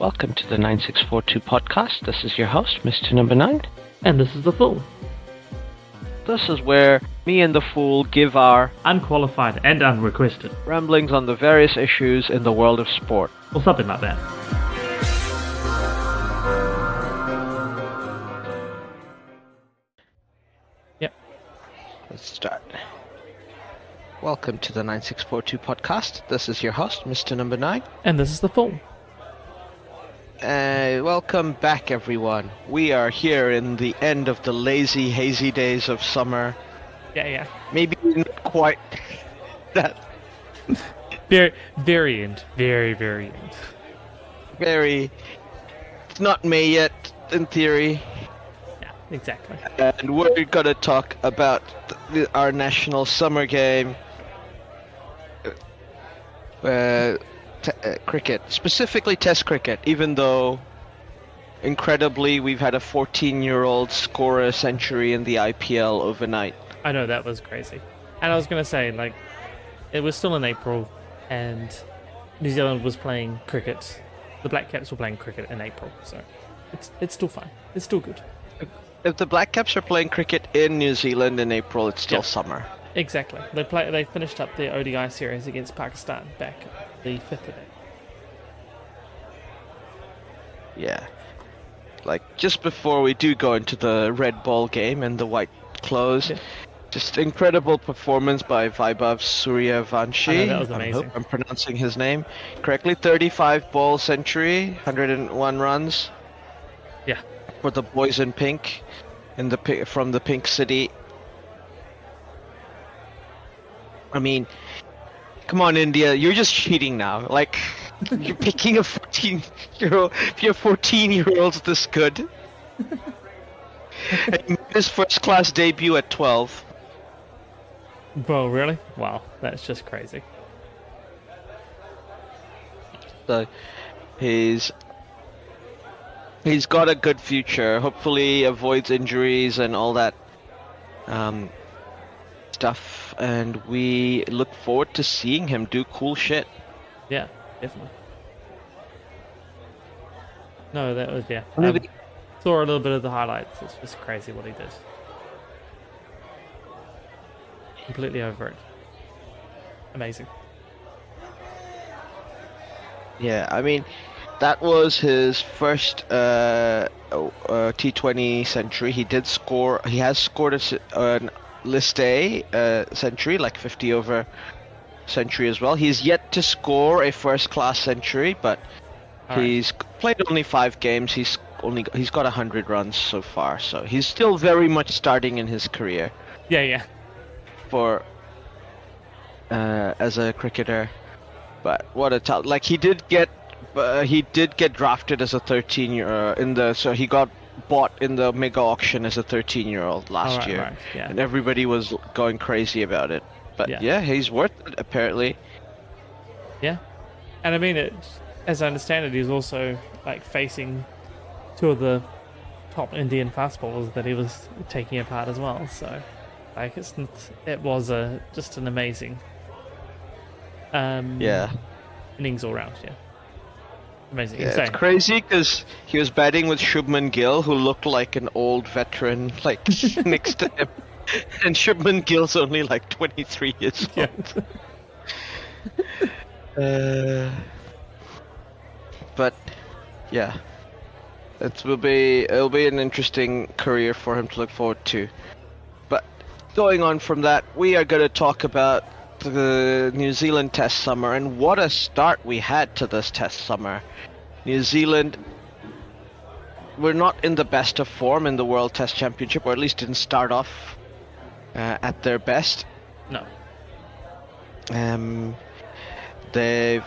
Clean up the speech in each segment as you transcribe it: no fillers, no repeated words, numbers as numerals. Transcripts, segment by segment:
welcome to the 9642 podcast. This is your host, Mr. Number 9. And this is The Fool. This is where me and the Fool give our Unqualified and unrequested. ramblings on the various issues in the world of sport. Or something like that. Yep. Let's start. Welcome to the 9642 podcast. This is your host, Mr. Number 9. And this is The Fool. Welcome back, everyone. We are here in the end of the lazy, hazy days of summer. Yeah. Maybe not quite that. Very end. Very end. It's not May yet, in theory. Yeah, exactly. And we're gonna talk about our national summer game. Cricket, specifically Test cricket, even though incredibly we've had a 14-year-old score a century in the IPL overnight. I know, that was crazy. And I was going to say, like, it was still in April, and New Zealand was playing cricket. The Black Caps were playing cricket in April, so it's still fine. It's still good. If the Black Caps are playing cricket in New Zealand in April, it's still summer. Exactly. They finished up their ODI series against Pakistan back the 5th of April. Yeah. Like, just before we do go into the red ball game and the white clothes, just incredible performance by Vaibhav Suryavanshi. I know, that was amazing. I hope I'm pronouncing his name correctly. 35 ball century, 101 runs. Yeah. For the boys in pink, from the Pink City. I mean, come on, India, you're just cheating now. Like, you're picking a 14-year-old. If you're 14-year-olds this good, and he made his first-class debut at 12. Well, really? Wow, that's just crazy. So, he's got a good future. Hopefully, avoids injuries and all that stuff, and we look forward to seeing him do cool shit. Yeah, definitely. No, that was, yeah. Saw a little bit of the highlights. It's just crazy what he did. Completely over it. Amazing. Yeah, I mean, that was his first T20 century. He has scored an List A century, like 50 over century as well. He's yet to score a first-class century, but he's played only 5 games. He's got 100 runs so far, so he's still very much starting in his career. Yeah. For as a cricketer, but what a talent! Like, he did get drafted as a 13-year so he got bought in the mega auction as a 13-year-old last year, yeah. And everybody was going crazy about it. But yeah, he's worth it apparently. Yeah, and I mean, as I understand it, he's also like facing 2 of the top Indian fast bowlers that he was taking apart as well. So, like, it was just an amazing innings all round. Yeah. Amazing. Yeah, it's crazy because he was batting with Shubman Gill, who looked like an old veteran, like next to him, and Shubman Gill's only like 23 years old. But yeah, it'll be an interesting career for him to look forward to. But going on from that, we are going to talk about the New Zealand Test summer, and what a start we had to this Test summer. New Zealand were not in the best of form in the World Test Championship, or at least didn't start off at their best. No. They've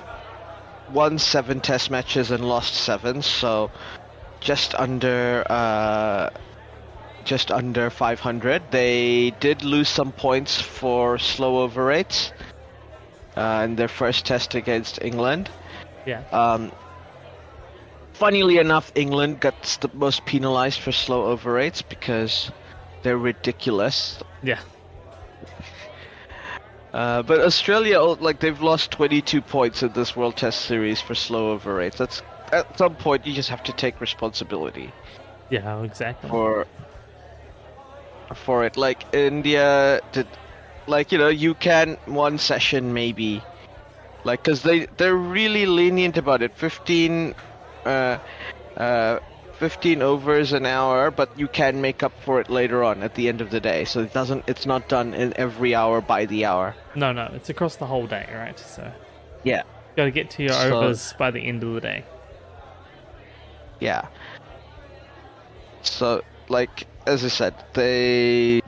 won 7 Test matches and lost 7, so just under 500. They did lose some points for slow over rates in their first test against England. Yeah. Funnily enough, England gets the most penalized for slow over rates because they're ridiculous. Yeah. But Australia, like, they've lost 22 points in this World Test Series for slow over rates. at some point you just have to take responsibility Yeah, exactly. for it. Like India did, like you can one session maybe, like because they're really lenient about it. 15 overs an hour, but you can make up for it later on at the end of the day. So it's not done in every hour by the hour. No, it's across the whole day, right? So Yeah. got to get to your So- overs by the end of the day. Yeah. So, like as I said, they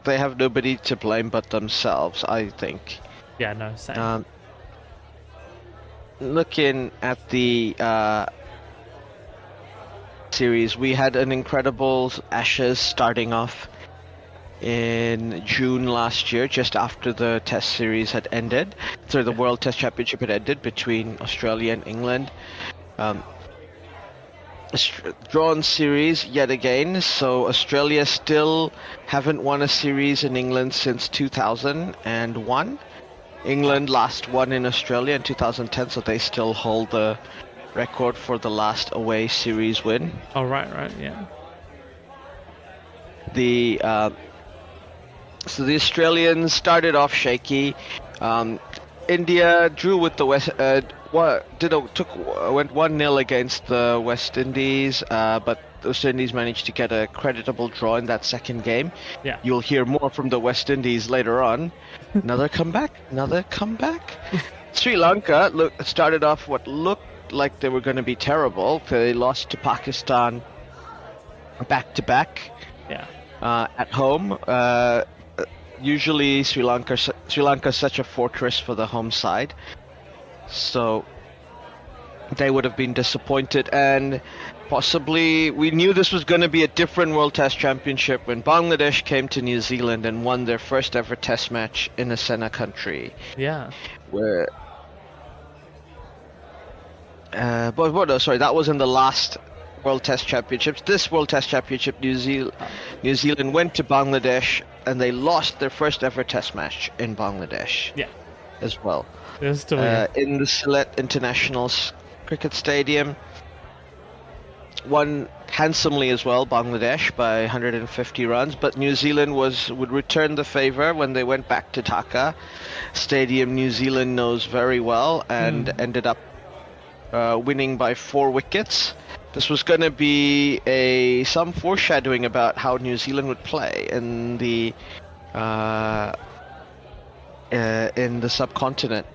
have nobody to blame but themselves, I think. Yeah, no, same. Looking at the series, we had an incredible Ashes starting off in June last year, just after the Test series had ended. So the World Test Championship had ended between Australia and England. Drawn series yet again, so Australia still haven't won a series in England since 2001. England last won in Australia in 2010, so they still hold the record for the last away series win. Oh, right, yeah. So the Australians started off shaky. India drew with the West. Went 1-0 against the West Indies, but the West Indies managed to get a creditable draw in that second game. Yeah. You'll hear more from the West Indies later on. Another comeback. Sri Lanka started off what looked like they were going to be terrible. They lost to Pakistan back to back. Yeah. At home. Usually Sri Lanka is such a fortress for the home side, so they would have been disappointed, and possibly we knew this was going to be a different World Test Championship when Bangladesh came to New Zealand and won their first ever Test match in a Sena country. Yeah. That was in the last World Test Championships. This World Test Championship, New Zealand went to Bangladesh and they lost their first ever Test match in Bangladesh. Yeah. As well. In The Sylhet International Cricket Stadium. Won handsomely as well, Bangladesh, by 150 runs, but New Zealand would return the favor when they went back to Dhaka. Stadium New Zealand knows very well, and ended up winning by 4 wickets. This was going to be some foreshadowing about how New Zealand would play in the subcontinent.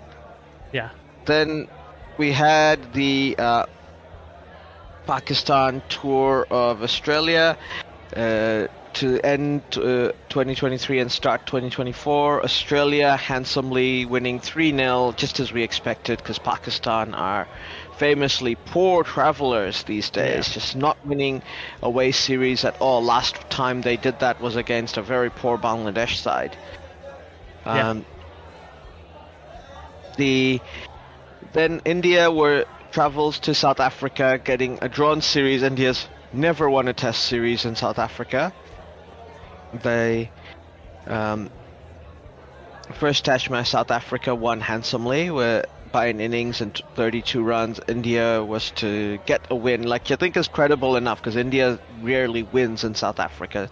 Yeah. Then we had the Pakistan tour of Australia to end 2023 and start 2024. Australia handsomely winning 3-0, just as we expected, because Pakistan are famously poor travelers these days, just not winning away series at all. Last time they did that was against a very poor Bangladesh side. Then India travels to South Africa, getting a drawn series. India's never won a Test series in South Africa. They first Test match, South Africa won handsomely by an innings and 32 runs. India was to get a win, like I think is credible enough, because India rarely wins in South Africa.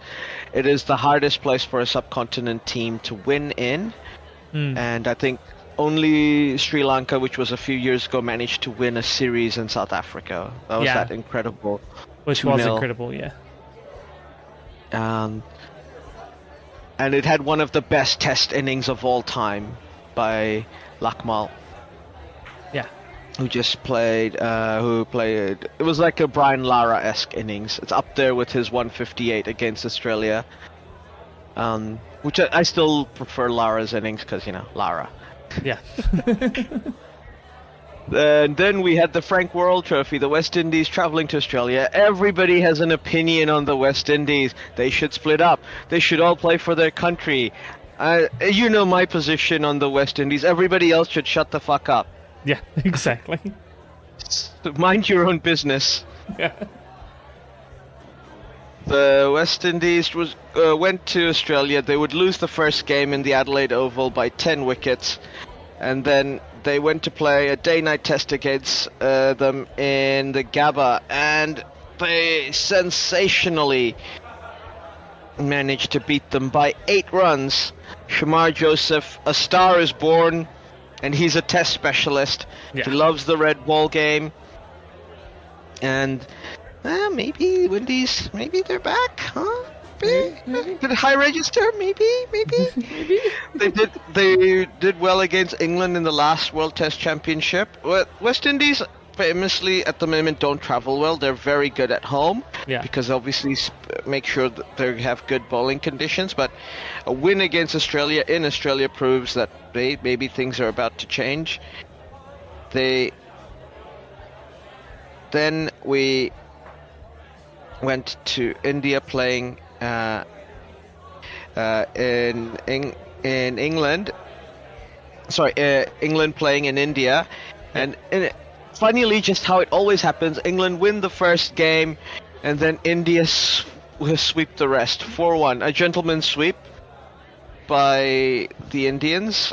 It is the hardest place for a subcontinent team to win in, and I think only Sri Lanka, which was a few years ago, managed to win a series in South Africa. That was that incredible. Which was incredible, yeah. And it had one of the best Test innings of all time by Lakmal. Yeah. Who played, it was like a Brian Lara-esque innings. It's up there with his 158 against Australia. Which I still prefer Lara's innings, because, Lara. Yeah. And then we had the Frank Worrell Trophy, the West Indies traveling to Australia. Everybody has an opinion on the West Indies. They should split up. They should all play for their country. You know my position on the West Indies. Everybody else should shut the fuck up. Yeah, exactly. Mind your own business. Yeah. The West Indies went to Australia. They would lose the first game in the Adelaide Oval by 10 wickets. And then they went to play a day-night test against them in the Gabba, and they sensationally managed to beat them by 8 runs. Shamar Joseph, a star is born, and he's a test specialist. Yeah. He loves the red ball game. And maybe Windies, maybe they're back, huh? Maybe. Did high register? Maybe. Maybe. They did well against England in the last World Test Championship. West Indies famously at the moment don't travel well. They're very good at home, because obviously make sure that they have good bowling conditions. But a win against Australia in Australia proves that maybe things are about to change. Then we went to India playing in England. England playing in India, and funnily, just how it always happens, England win the first game, and then India sweep the rest 4-1. A gentleman's sweep by the Indians.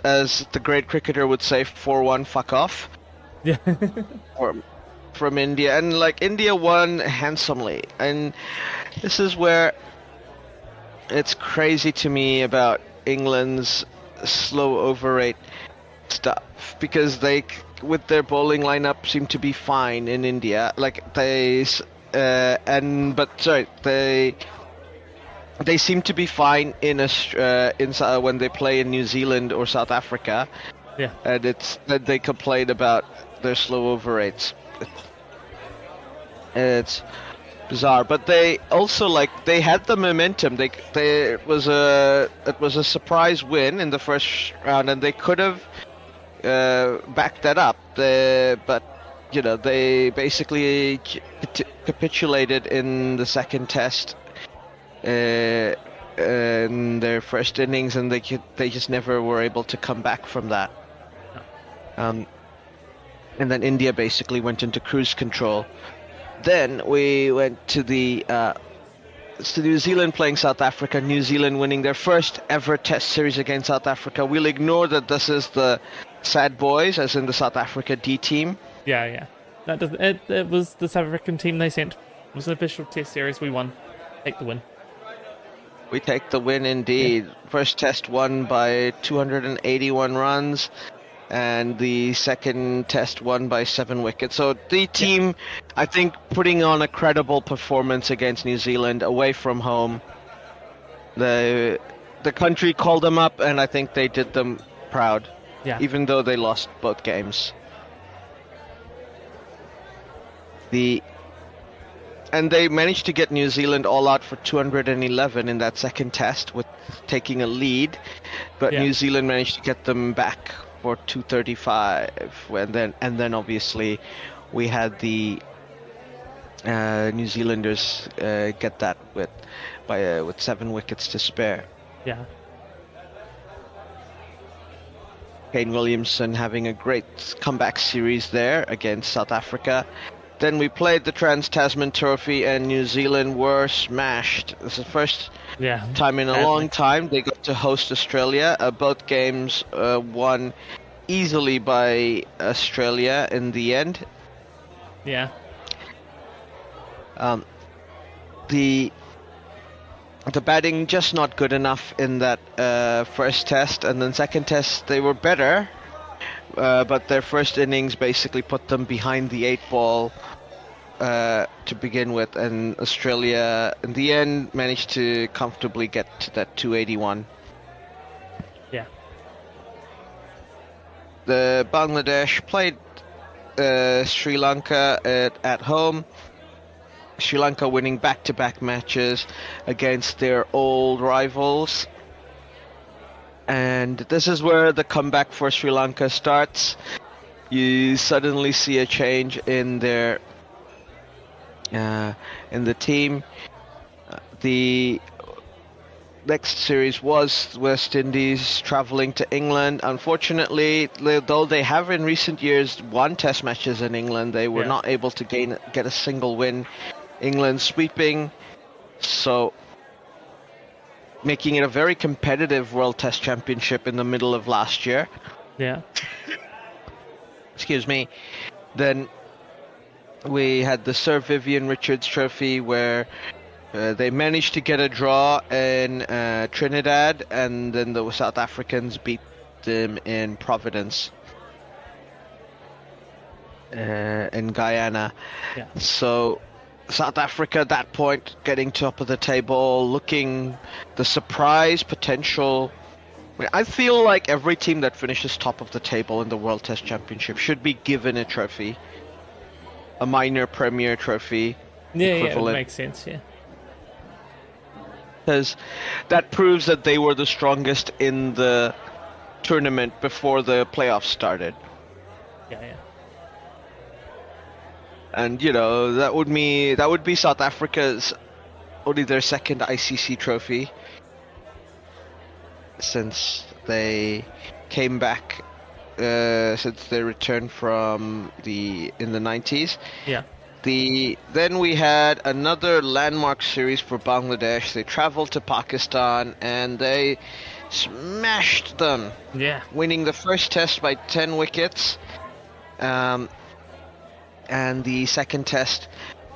As the great cricketer would say, 4-1, fuck off. Yeah. From India, and India won handsomely, and this is where it's crazy to me about England's slow over rate stuff, because they, with their bowling lineup, seem to be fine in India. They seem to be fine in when they play in New Zealand or South Africa. Yeah. And it's that they complain about their slow over rates. It's bizarre, but they also they had the momentum. It was a surprise win in the first round, and they could have backed that up. But they basically capitulated in the second test in their first innings, and they just never were able to come back from that. And then India basically went into cruise control. Then we went to New Zealand playing South Africa. New Zealand winning their first ever Test series against South Africa. We'll ignore that this is the Sad Boys, as in the South Africa D team. Yeah. That does. It was the South African team they sent. It was an official Test series. We won. Take the win. We take the win indeed. Yeah. First Test won by 281 runs. And the second test won by 7 wickets. So the team, I think, putting on a credible performance against New Zealand away from home. The country called them up, and I think they did them proud. Yeah. Even though they lost both games. And they managed to get New Zealand all out for 211 in that second test, with taking a lead. But New Zealand managed to get them back for 235, and then obviously we had the New Zealanders get that with 7 wickets to spare. Yeah. Kane Williamson having a great comeback series there against South Africa. Then we played the Trans-Tasman Trophy, and New Zealand were smashed. This is the first time in a long time they got to host Australia. Both games won easily by Australia in the end. Yeah. The batting just not good enough in that first test, and then second test they were better. But their first innings basically put them behind the 8 ball to begin with, and Australia in the end managed to comfortably get to that 281. Yeah. The Bangladesh played Sri Lanka at home. Sri Lanka winning back-to-back matches against their old rivals. And this is where the comeback for Sri Lanka starts. You suddenly see a change in their in the team. The next series was West Indies traveling to England. Unfortunately, though they have in recent years won Test matches in England, they were not able to get a single win. England sweeping. So making it a very competitive World Test Championship in the middle of last year. Yeah. Excuse me. Then we had the Sir Vivian Richards Trophy, where they managed to get a draw in Trinidad, and then the South Africans beat them in Providence, in Guyana. Yeah. So South Africa at that point getting top of the table, looking the surprise potential. I feel like every team that finishes top of the table in the World Test Championship should be given a trophy, a minor premier trophy Yeah, equivalent. it makes sense, yeah. Because that proves that they were the strongest in the tournament before the playoffs started. Yeah. And that would be South Africa's only their second ICC trophy since they came back, since they returned from in the 90s. Yeah. Then we had another landmark series for Bangladesh. They traveled to Pakistan and they smashed them, Yeah. winning the first test by 10 wickets, and the second test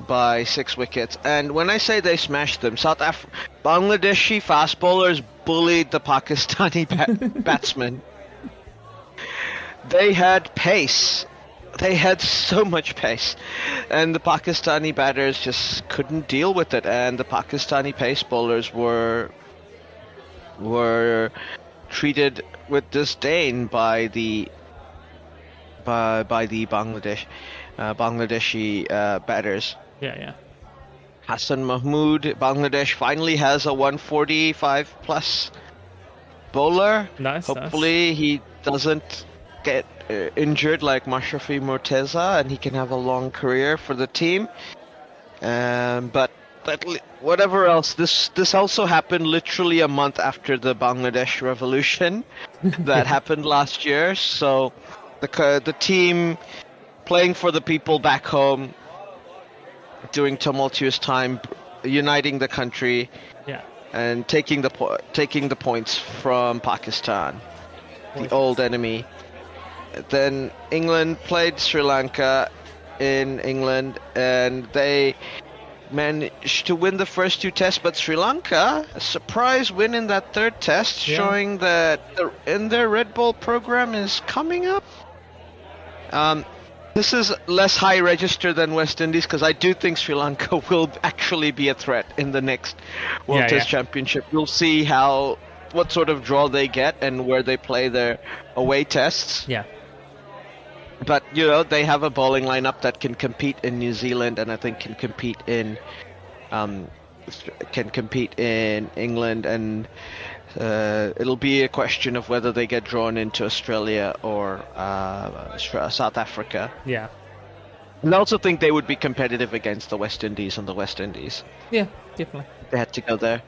by 6 wickets. And when I say they smashed them, Bangladeshi fast bowlers bullied the Pakistani batsmen. They had pace. They had so much pace, and the Pakistani batters just couldn't deal with it. And the Pakistani pace bowlers were treated with disdain by the Bangladeshi batters. Yeah. Hassan Mahmood, Bangladesh finally has a 145 plus bowler. Nice. Hopefully he doesn't get injured like Mashrafi Morteza, and he can have a long career for the team. But whatever else, this also happened literally a month after the Bangladesh revolution that happened last year. So the team playing for the people back home during tumultuous time, uniting the country, Yeah. and taking the points from Pakistan, the old enemy. Then England played Sri Lanka in England, and they managed to win the first 2 tests, but Sri Lanka, a surprise win in that 3rd test, showing that their Red Bull program is coming up. This is less high register than West Indies, because I do think Sri Lanka will actually be a threat in the next World Test Championship. We'll see what sort of draw they get and where they play their away tests. Yeah. But they have a bowling lineup that can compete in New Zealand, and I think can compete in England, and it'll be a question of whether they get drawn into Australia or South Africa. Yeah. And I also think they would be competitive against the West Indies and the West Indies. Yeah, definitely. They had to go there.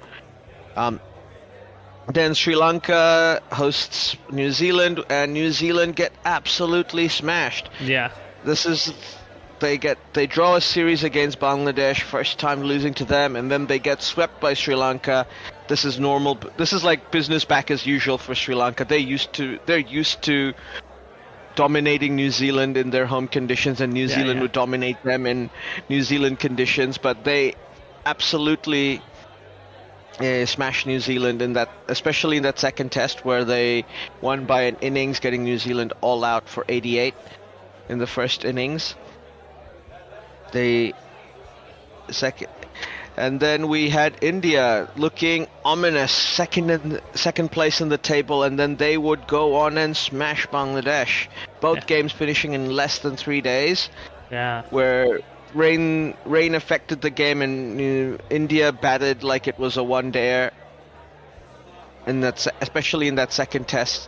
Then Sri Lanka hosts New Zealand, and New Zealand get absolutely smashed. Yeah. They draw a series against Bangladesh, first time losing to them, and then they get swept by Sri Lanka. This is normal. This is like business back as usual for Sri Lanka. They're used to dominating New Zealand in their home conditions, and New Zealand would dominate them in New Zealand conditions, but they absolutely smashed New Zealand especially in that second test, where they won by an innings, getting New Zealand all out for 88 in the first innings. And then we had India looking ominous, second place in the table, and then they would go on and smash Bangladesh. Both games finishing in less than 3 days. Yeah. Where rain affected the game, and India batted like it was a one-dayer. And especially in that second test,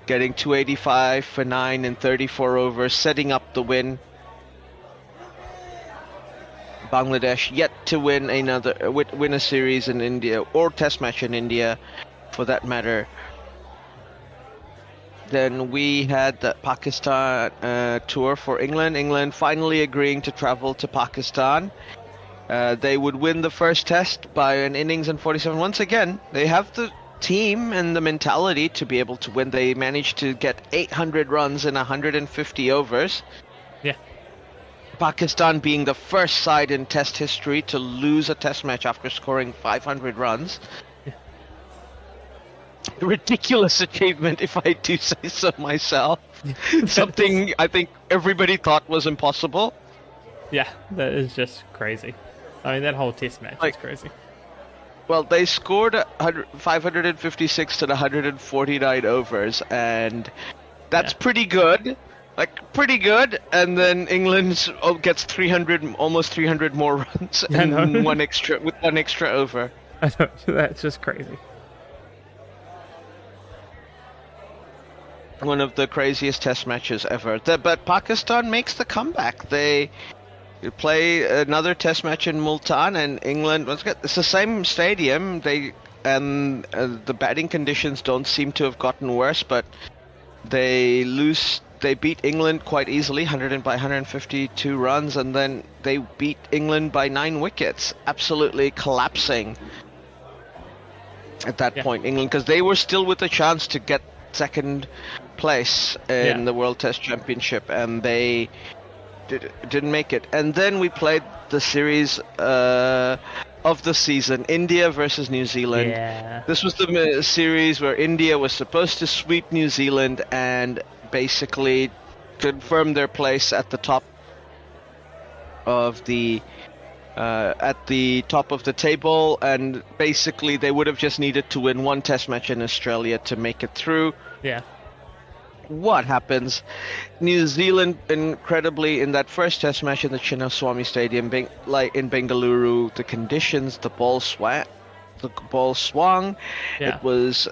getting 285 for 9 in 34 overs, setting up the win. Bangladesh yet to win a series in India, or test match in India for that matter. Then we had the Pakistan tour for England. England finally agreeing to travel to Pakistan They would win the first test by an innings and 47. Once again, they have the team and the mentality to be able to win. They managed to get 800 runs in 150 overs. Yeah. Pakistan being the first side in test history to lose a test match after scoring 500 runs. Yeah. Ridiculous achievement, if I do say so myself. Something I think everybody thought was impossible. Yeah, that is just crazy. I mean, that whole test match is crazy. Well, they scored 556 to the 149 overs, and that's pretty good. Pretty good. And then England gets 300, almost 300 more runs and with one extra over. I know, that's just crazy. One of the craziest test matches ever. But Pakistan makes the comeback. They play another test match in Multan, and England. It's the same stadium. The batting conditions don't seem to have gotten worse, but they beat England quite easily, 152 runs, and then they beat England by 9 wickets, absolutely collapsing at that point, England, because they were still with a chance to get second place in the World Test Championship, and they didn't make it. And then we played the series of the season, India versus New Zealand. This was the series where India was supposed to sweep New Zealand and basically confirm their place at the top of the table, and basically they would have just needed to win one test match in Australia to make it through. What happens? New Zealand, incredibly, in that first test match in the Chinnaswamy Stadium, in Bengaluru, the conditions, the ball swung. It was,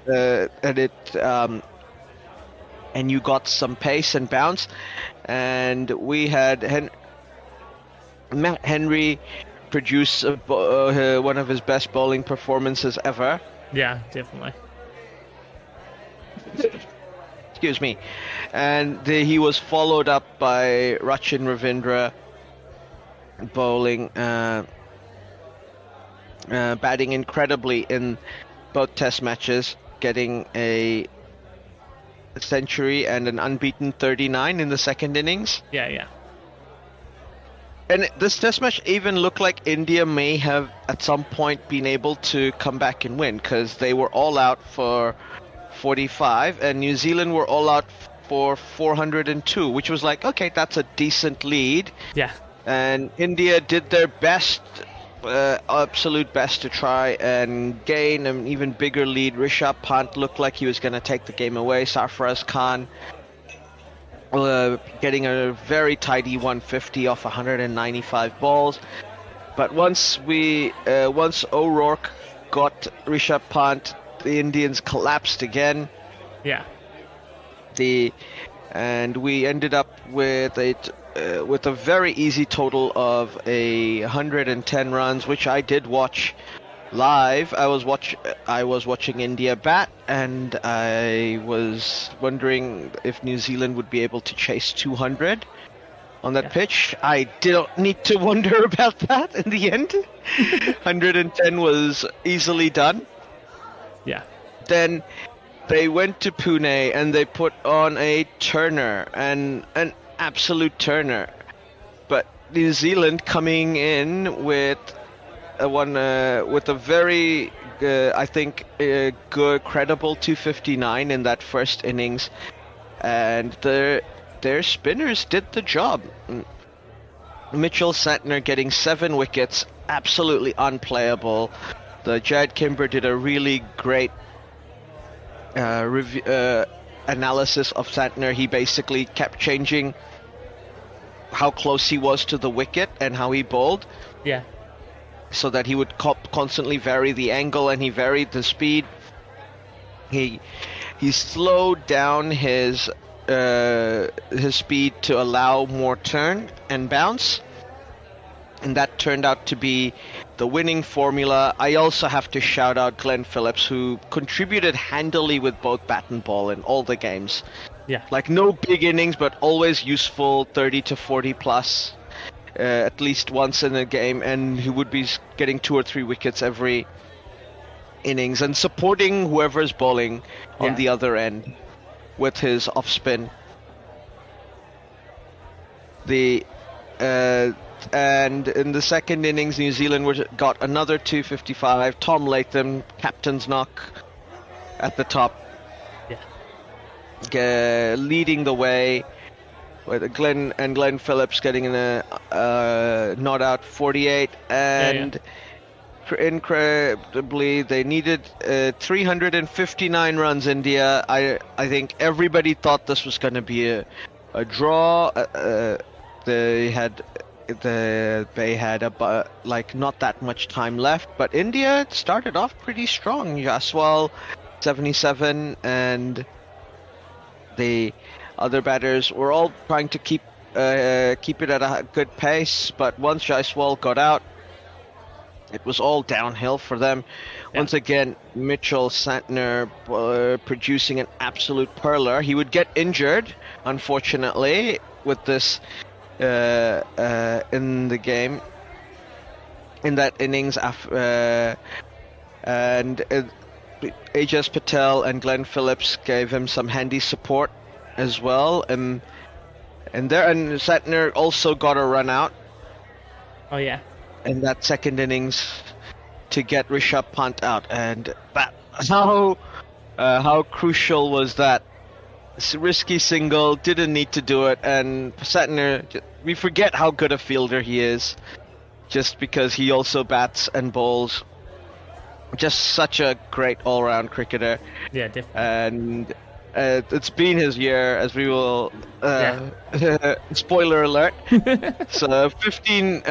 and you got some pace and bounce, and we had Matt Henry produce one of his best bowling performances ever. Yeah, definitely. Excuse me. And he was followed up by Rachin Ravindra bowling, batting incredibly in both test matches, getting a century and an unbeaten 39 in the second innings. Yeah. And this test match even looked like India may have at some point been able to come back and win, because they were all out for 45 and New Zealand were all out for 402, which was like, okay, that's a decent lead. Yeah. And India did their best, absolute best, to try and gain an even bigger lead. Rishabh Pant looked like he was going to take the game away. Sarfaraz Khan getting a very tidy 150 off 195 balls. But once O'Rourke got Rishabh Pant, the Indians collapsed again. Yeah. And we ended up with a very easy total of 110 runs, which I did watch live. I was watching India bat, and I was wondering if New Zealand would be able to chase 200 on that pitch. I didn't need to wonder about that in the end. 110 was easily done. Yeah. Then they went to Pune and they put on a Turner, and an absolute Turner. But New Zealand coming in with a very, I think, good, credible 259 in that first innings, and their spinners did the job. Mitchell Santner getting 7 wickets, absolutely unplayable. The Jad Kimber did a really great analysis of Santner. He basically kept changing how close he was to the wicket and how he bowled. Yeah. So that he would constantly vary the angle, and he varied the speed. He slowed down his speed to allow more turn and bounce, and that turned out to be the winning formula. I also have to shout out Glenn Phillips, who contributed handily with both bat and ball in all the games. Yeah. Like, no big innings, but always useful, 30 to 40 plus. at least once in a game, and he would be getting 2 or 3 wickets every innings and supporting whoever's bowling on the other end with his off spin. And in the second innings, New Zealand got another 255. Tom Latham, captain's knock at the top, leading the way, with Glenn Phillips getting in a not out 48, and incredibly they needed 359 runs. India. I think everybody thought this was going to be a draw. They had like not that much time left, but India started off pretty strong. Jaswal 77 and the other batters were all trying to keep it at a good pace, but once Jaiswal got out, it was all downhill for them. Once again, Mitchell Santner producing an absolute perler. He would get injured, unfortunately, with this in the game, in that innings, and Ajaz Patel and Glenn Phillips gave him some handy support as well, and Santner also got a run out. Oh yeah. In that second innings to get Rishabh Pant out, and how crucial was that? It's a risky single, didn't need to do it, and Santner, we forget how good a fielder he is, just because he also bats and bowls. Just such a great all-round cricketer. Yeah, definitely. And it's been his year, as we will. Spoiler alert. So 13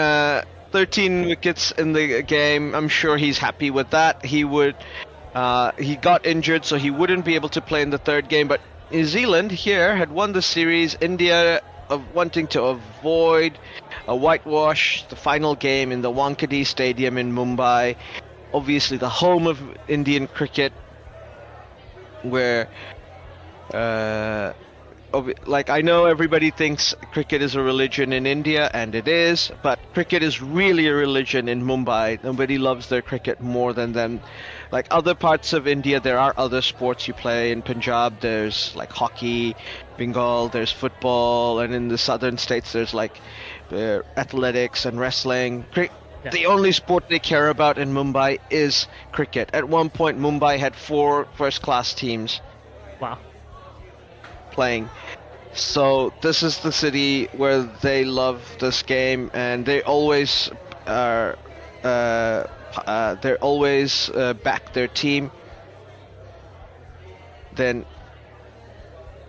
wickets in the game. I'm sure he's happy with that. He got injured, so he wouldn't be able to play in the third game. But New Zealand here had won the series. India wanting to avoid a whitewash, the final game in the Wankhede Stadium in Mumbai. Obviously the home of Indian cricket, where like I know everybody thinks cricket is a religion in India, and it is, but cricket is really a religion in Mumbai. Nobody loves their cricket more than them. Like other parts of India, there are other sports you play. In Punjab, there's like hockey, Bengal, there's football, and in the southern states, there's like athletics and wrestling. The only sport they care about in Mumbai is cricket. At one point, Mumbai had 4 first-class teams. Wow. Playing. So this is the city where they love this game, and they always are. They always back their team. Then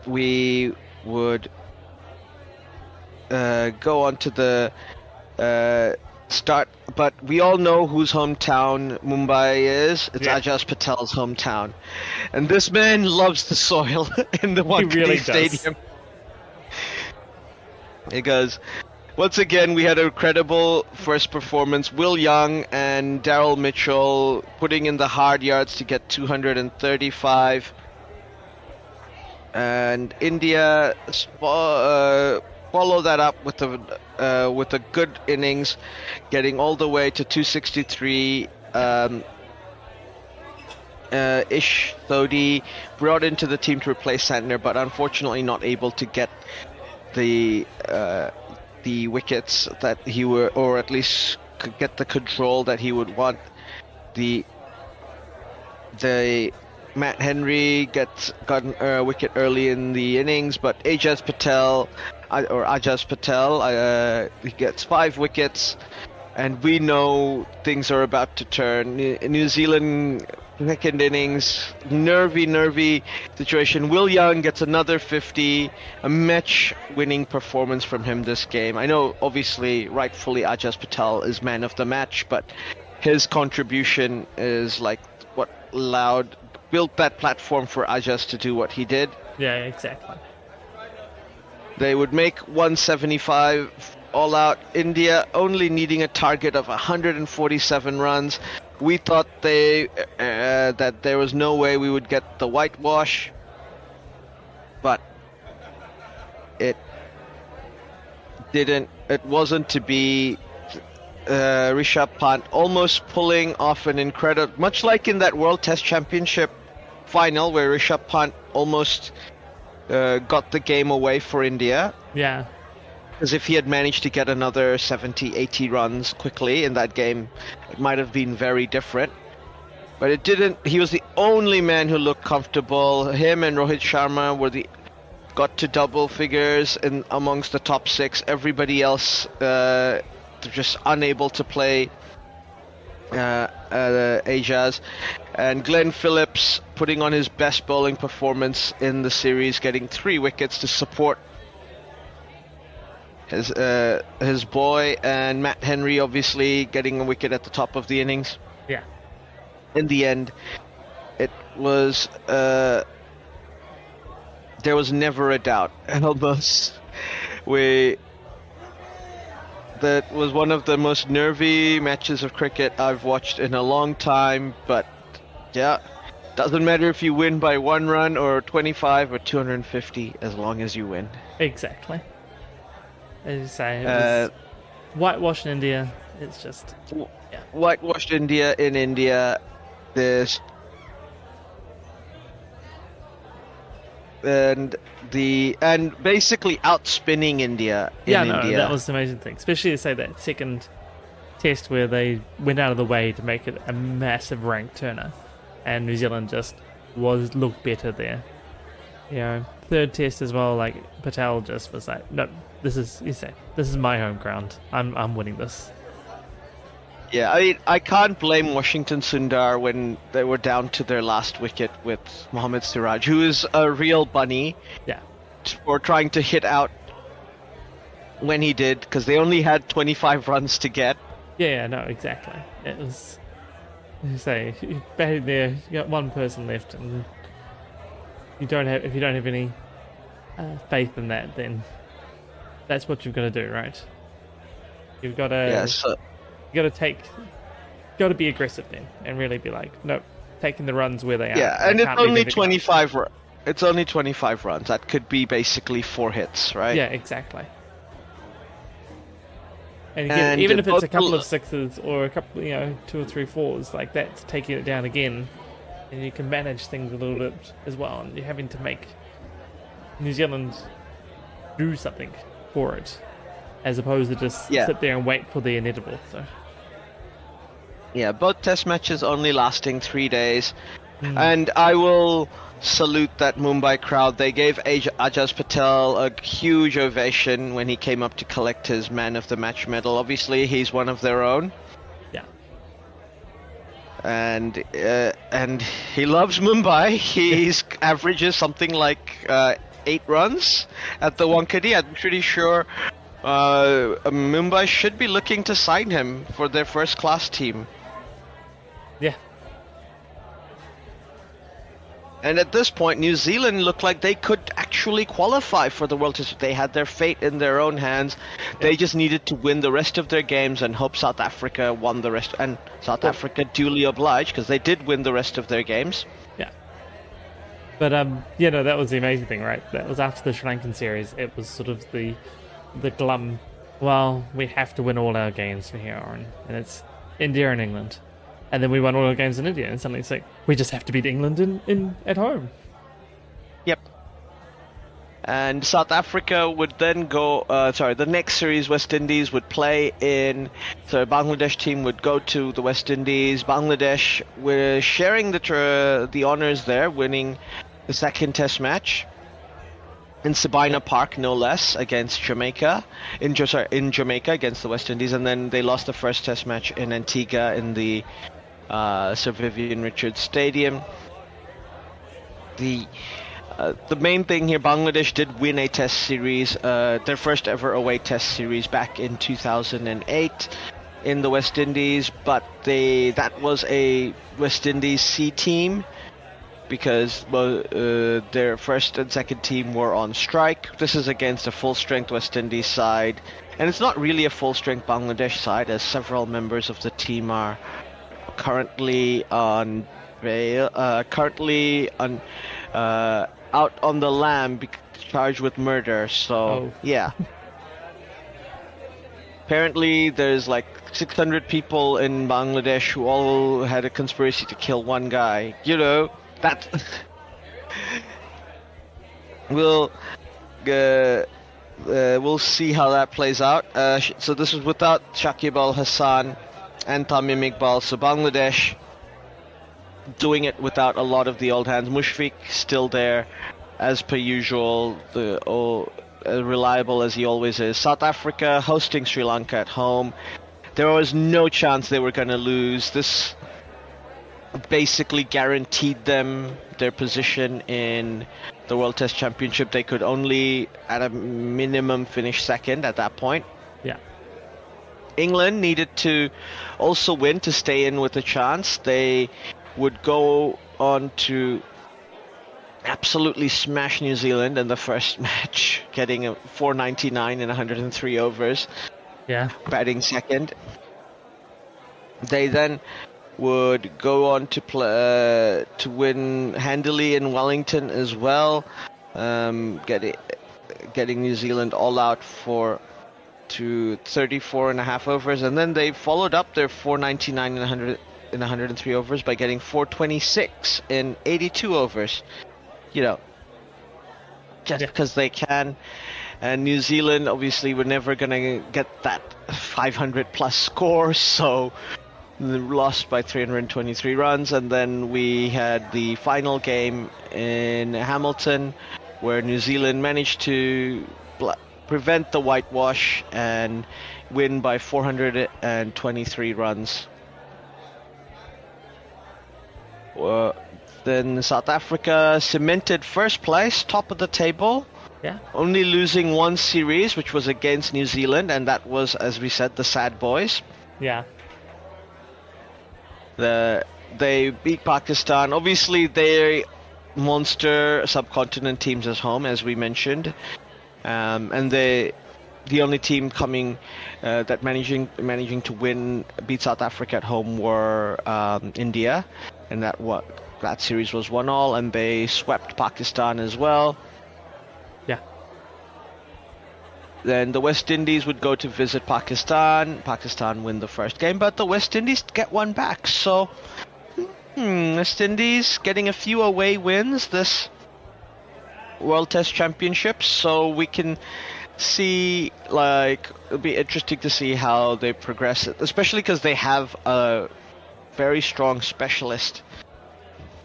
we would go on to the start, but we all know whose hometown Mumbai is. It's Ajaz Patel's hometown, and this man loves the soil in the Wankhede Stadium. He goes. Once again, we had a credible first performance. Will Young and Daryl Mitchell putting in the hard yards to get 235, and India follow that up with a good innings, getting all the way to 263. Ish Sodhi brought into the team to replace Santner, but unfortunately not able to get the wickets that he were, or at least could get the control that he would want. The Matt Henry got a wicket early in the innings, but Ajaz Patel he gets 5 wickets, and we know things are about to turn. New Zealand second innings, nervy situation. Will Young gets another 50, a match-winning performance from him this game. I know, obviously, rightfully, Ajaz Patel is man of the match, but his contribution is like what built that platform for Ajaz to do what he did. Yeah, exactly. They would make 175 all out. India only needing a target of 147 runs. We thought that there was no way we would get the whitewash, but it didn't. it wasn't to be. Rishabh Pant almost pulling off an incredible, much like in that World Test Championship final where Rishabh Pant almost got the game away for India. Yeah. Because if he had managed to get another 70, 80 runs quickly in that game, it might have been very different. But it didn't. He was the only man who looked comfortable. Him and Rohit Sharma got to double figures in amongst the top 6. Everybody else just unable to play Ajaz. And Glenn Phillips putting on his best bowling performance in the series, getting 3 wickets to support his boy, and Matt Henry obviously getting a wicket at the top of the innings. Yeah. In the end, it was there was never a doubt, and almost that was one of the most nervy matches of cricket I've watched in a long time. But yeah, doesn't matter if you win by 1 run or 25 or 250, as long as you win. Exactly. As you say, it was whitewashed India. It's just whitewashed India in India. There's and basically outspinning India in India. That was the amazing thing. Especially to say that second test where they went out of the way to make it a massive rank turner, and New Zealand just looked better there. You know, third test as well. Like Patel just was like, no, this is my home ground. I'm winning this. Yeah, I can't blame Washington Sundar when they were down to their last wicket with Mohammad Siraj, who is a real bunny. Yeah. For trying to hit out when he did, because they only had 25 runs to get. Yeah, no, exactly. It was, as you say, you batted there, you got one person left, and if you don't have any faith in that, then that's what you've got to do, right? You've got to. Yes. You got to be aggressive then, and really be like, nope, taking the runs where they are. Yeah, and it's only 25. It's only 25 runs. That could be basically 4 hits, right? Yeah, exactly. And again, even if it's a couple of sixes or a couple, 2 or 3 fours, like that's taking it down again, and you can manage things a little bit as well. And you're having to make New Zealand do something for it, as opposed to just sit there and wait for the inevitable. So. Yeah, both test matches only lasting 3 days. And I will salute that Mumbai crowd. They gave Ajaz Patel a huge ovation when he came up to collect his Man of the Match medal. Obviously, he's one of their own. Yeah. And he loves Mumbai. He's averages something like 8 runs at the Wankhede. I'm pretty sure Mumbai should be looking to sign him for their first-class team. Yeah. And at this point, New Zealand looked like they could actually qualify for the World Test. They had their fate in their own hands. Yeah. They just needed to win the rest of their games and hope South Africa won the rest. And South Africa duly obliged, because they did win the rest of their games. Yeah. But, that was the amazing thing, right? That was after the Sri Lankan series. It was sort of the glum, well, we have to win all our games from here on. And it's India and England. And then we won all our games in India, and suddenly it's like, we just have to beat England at home. Yep. And South Africa would then go, the next series, West Indies would play Bangladesh team would go to the West Indies. Bangladesh were sharing the honours there, winning the second test match in Sabina Park, no less, against Jamaica. In Jamaica against the West Indies, and then they lost the first test match in Antigua in the Sir Vivian Richards Stadium. The main thing here, Bangladesh did win a test series, their first ever away test series back in 2008 in the West Indies, but that was a West Indies C team, because their first and second team were on strike. This is against a full-strength West Indies side, and it's not really a full-strength Bangladesh side, as several members of the team are currently on bail, out on the lam, charged with murder. So yeah. apparently there's like 600 people in Bangladesh who all had a conspiracy to kill one guy. You know, that we'll we'll see how that plays out. So this is without Shakib Al Hassan and Tamim Iqbal. So Bangladesh doing it without a lot of the old hands. Mushfiq still there, as per usual, reliable as he always is. South Africa hosting Sri Lanka at home. There was no chance they were going to lose. This basically guaranteed them their position in the World Test Championship. They could only, at a minimum, finish second at that point. Yeah. England needed to also win to stay in with a chance. They would go on to absolutely smash New Zealand in the first match, getting a 499 in 103 overs. Yeah. Batting second. They then would go on to play to win handily in Wellington as well, getting New Zealand all out to 34.5 overs, and then they followed up their 499 in 103 overs by getting 426 in 82 overs. You know, just because they can. And New Zealand, obviously, were never going to get that 500 plus score, so they lost by 323 runs. And then we had the final game in Hamilton, where New Zealand managed to prevent the whitewash and win by 423 runs. Then South Africa cemented first place, top of the table. Yeah. Only losing one series, which was against New Zealand, and that was, as we said, the Sad Boys. Yeah. They beat Pakistan. Obviously, they're monster subcontinent teams at home, as we mentioned, and the only team coming that managing to beat South Africa at home were India, and that series was 1-1, and they swept Pakistan as well. Yeah. Then the West Indies would go to visit Pakistan. Pakistan win the first game, but the West Indies get one back. So, West Indies getting a few away wins this World Test Championship. So we can see, it'll be interesting to see how they progress, especially because they have a very strong specialist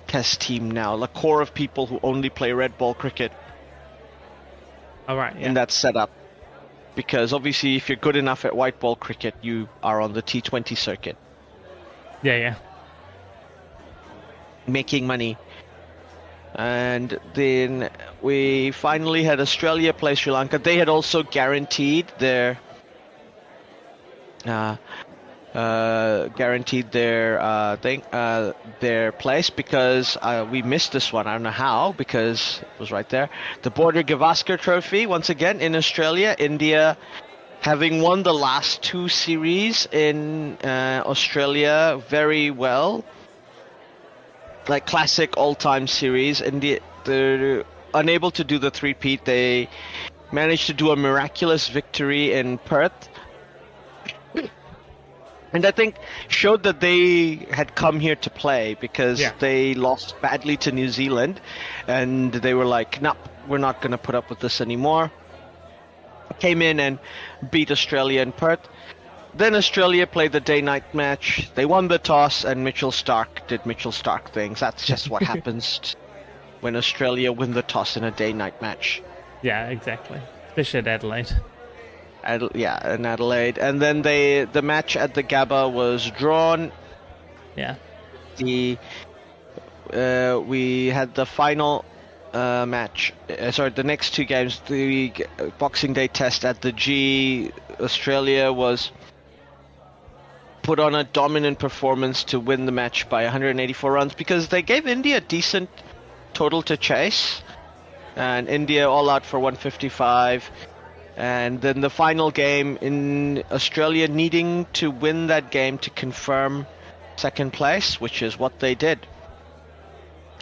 Test team now, a core of people who only play red ball cricket. All right. Yeah. In that setup, because obviously if you're good enough at white ball cricket, you are on the T20 circuit. Yeah. Making money. And then we finally had Australia play Sri Lanka. They had also guaranteed their their place, because we missed this one. I don't know how, because it was right there. The Border Gavaskar Trophy, once again in Australia. India, having won the last two series in Australia very well, like classic all-time series. India, they're unable to do the three-peat. They managed to do a miraculous victory in Perth, and I think showed that they had come here to play, because they lost badly to New Zealand, and they were like, "No, we're not going to put up with this anymore." Came in and beat Australia in Perth. Then Australia played the day-night match. They won the toss, and Mitchell Starc did Mitchell Starc things. That's just what happens when Australia win the toss in a day-night match. Yeah, exactly. Especially at Adelaide. In Adelaide. And then the match at the Gabba was drawn. Yeah. We had the final match. The next two games. The Boxing Day test at the G. Australia was put on a dominant performance to win the match by 184 runs, because they gave India a decent total to chase, and India all out for 155. And then the final game in Australia needing to win that game to confirm second place, which is what they did.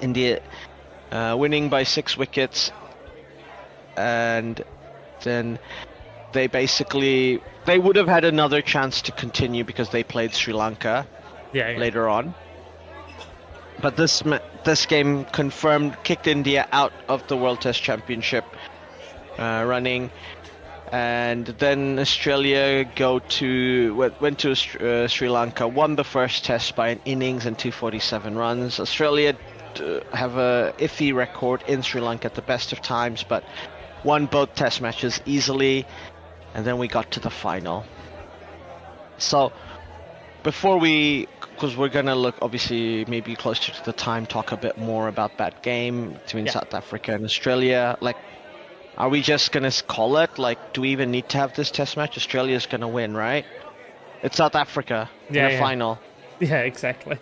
India winning by 6 wickets, and then they would have had another chance to continue because they played Sri Lanka Yeah. later on. But this game kicked India out of the World Test Championship running, and then Australia went to Sri Lanka, won the first test by an innings and 247 runs. Australia have a iffy record in Sri Lanka at the best of times, but won both test matches easily, and then we got to the final. So before because we're gonna look, obviously, maybe closer to the time, talk a bit more about that game between South Africa and Australia. Like, are we just gonna call it? Like, do we even need to have this test match? Australia's gonna win, right? It's South Africa in a final. Yeah, exactly.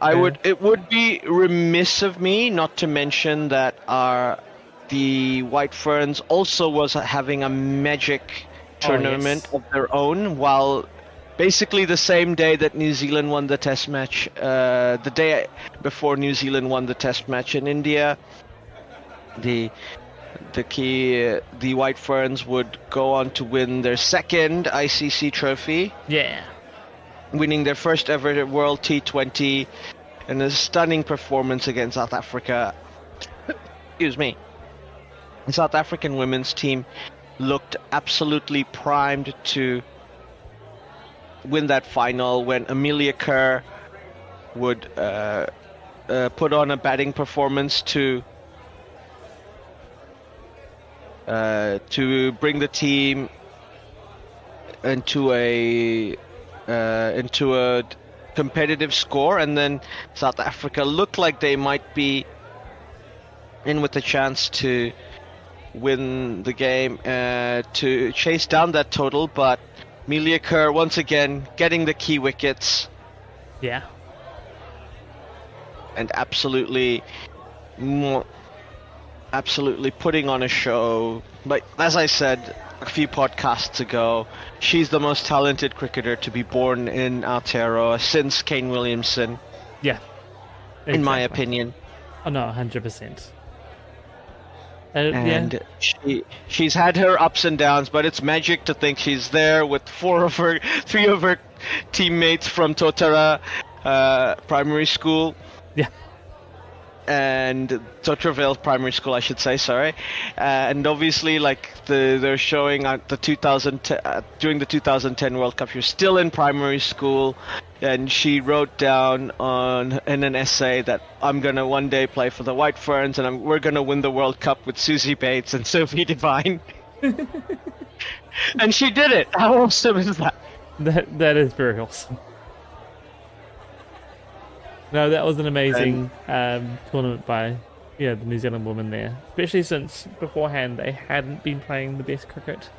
It would be remiss of me not to mention that the White Ferns also was having a Magic tournament of their own, while basically the same day that New Zealand won the test match, the day before New Zealand won the test match in India, the White Ferns would go on to win their second ICC trophy. Yeah. Winning their first ever World T20 in a stunning performance against South Africa. Excuse me. The South African women's team looked absolutely primed to win that final when Amelia Kerr would put on a batting performance to bring the team into a competitive score, and then South Africa looked like they might be in with a chance to win the game, to chase down that total, but Amelia Kerr once again getting the key wickets. Yeah. And absolutely putting on a show. But as I said a few podcasts ago, she's the most talented cricketer to be born in Aotearoa since Kane Williamson. Yeah. In my opinion. Oh no, 100%. And she's had her ups and downs, but it's magic to think she's there with three of her teammates from Totara Primary School. Yeah. And Totravale Primary School, I should say, sorry. And obviously, like, they're showing at the during the 2010 World Cup, she was still in primary school, and she wrote down in an essay that I'm gonna one day play for the White Ferns, and we're gonna win the World Cup with Susie Bates and Sophie Devine. And she did it. How awesome is that? That is very awesome. No, that was an amazing tournament by the New Zealand women there, especially since beforehand they hadn't been playing the best cricket.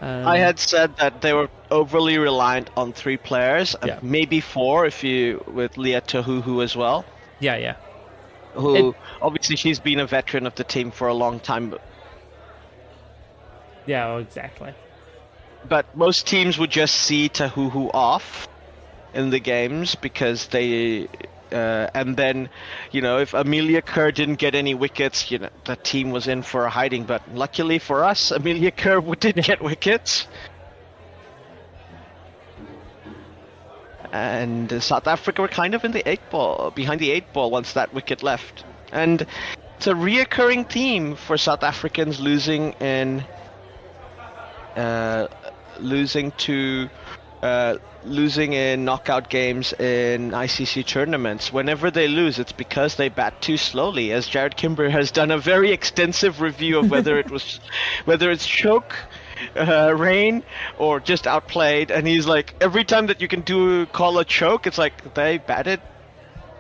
I had said that they were overly reliant on 3 players, maybe 4 with Leah Tahuhu as well. Yeah. Obviously she's been a veteran of the team for a long time. Yeah, well, exactly. But most teams would just see Tahuhu off in the games because they... and then, if Amelia Kerr didn't get any wickets, the team was in for a hiding. But luckily for us, Amelia Kerr did get wickets. And South Africa were kind of in the behind the 8 ball once that wicket left. And it's a reoccurring theme for South Africans losing in knockout games in ICC tournaments. Whenever they lose, it's because they bat too slowly, as Jared Kimber has done a very extensive review of whether it's choke, rain, or just outplayed. And he's like, every time that you can call a choke, it's like they batted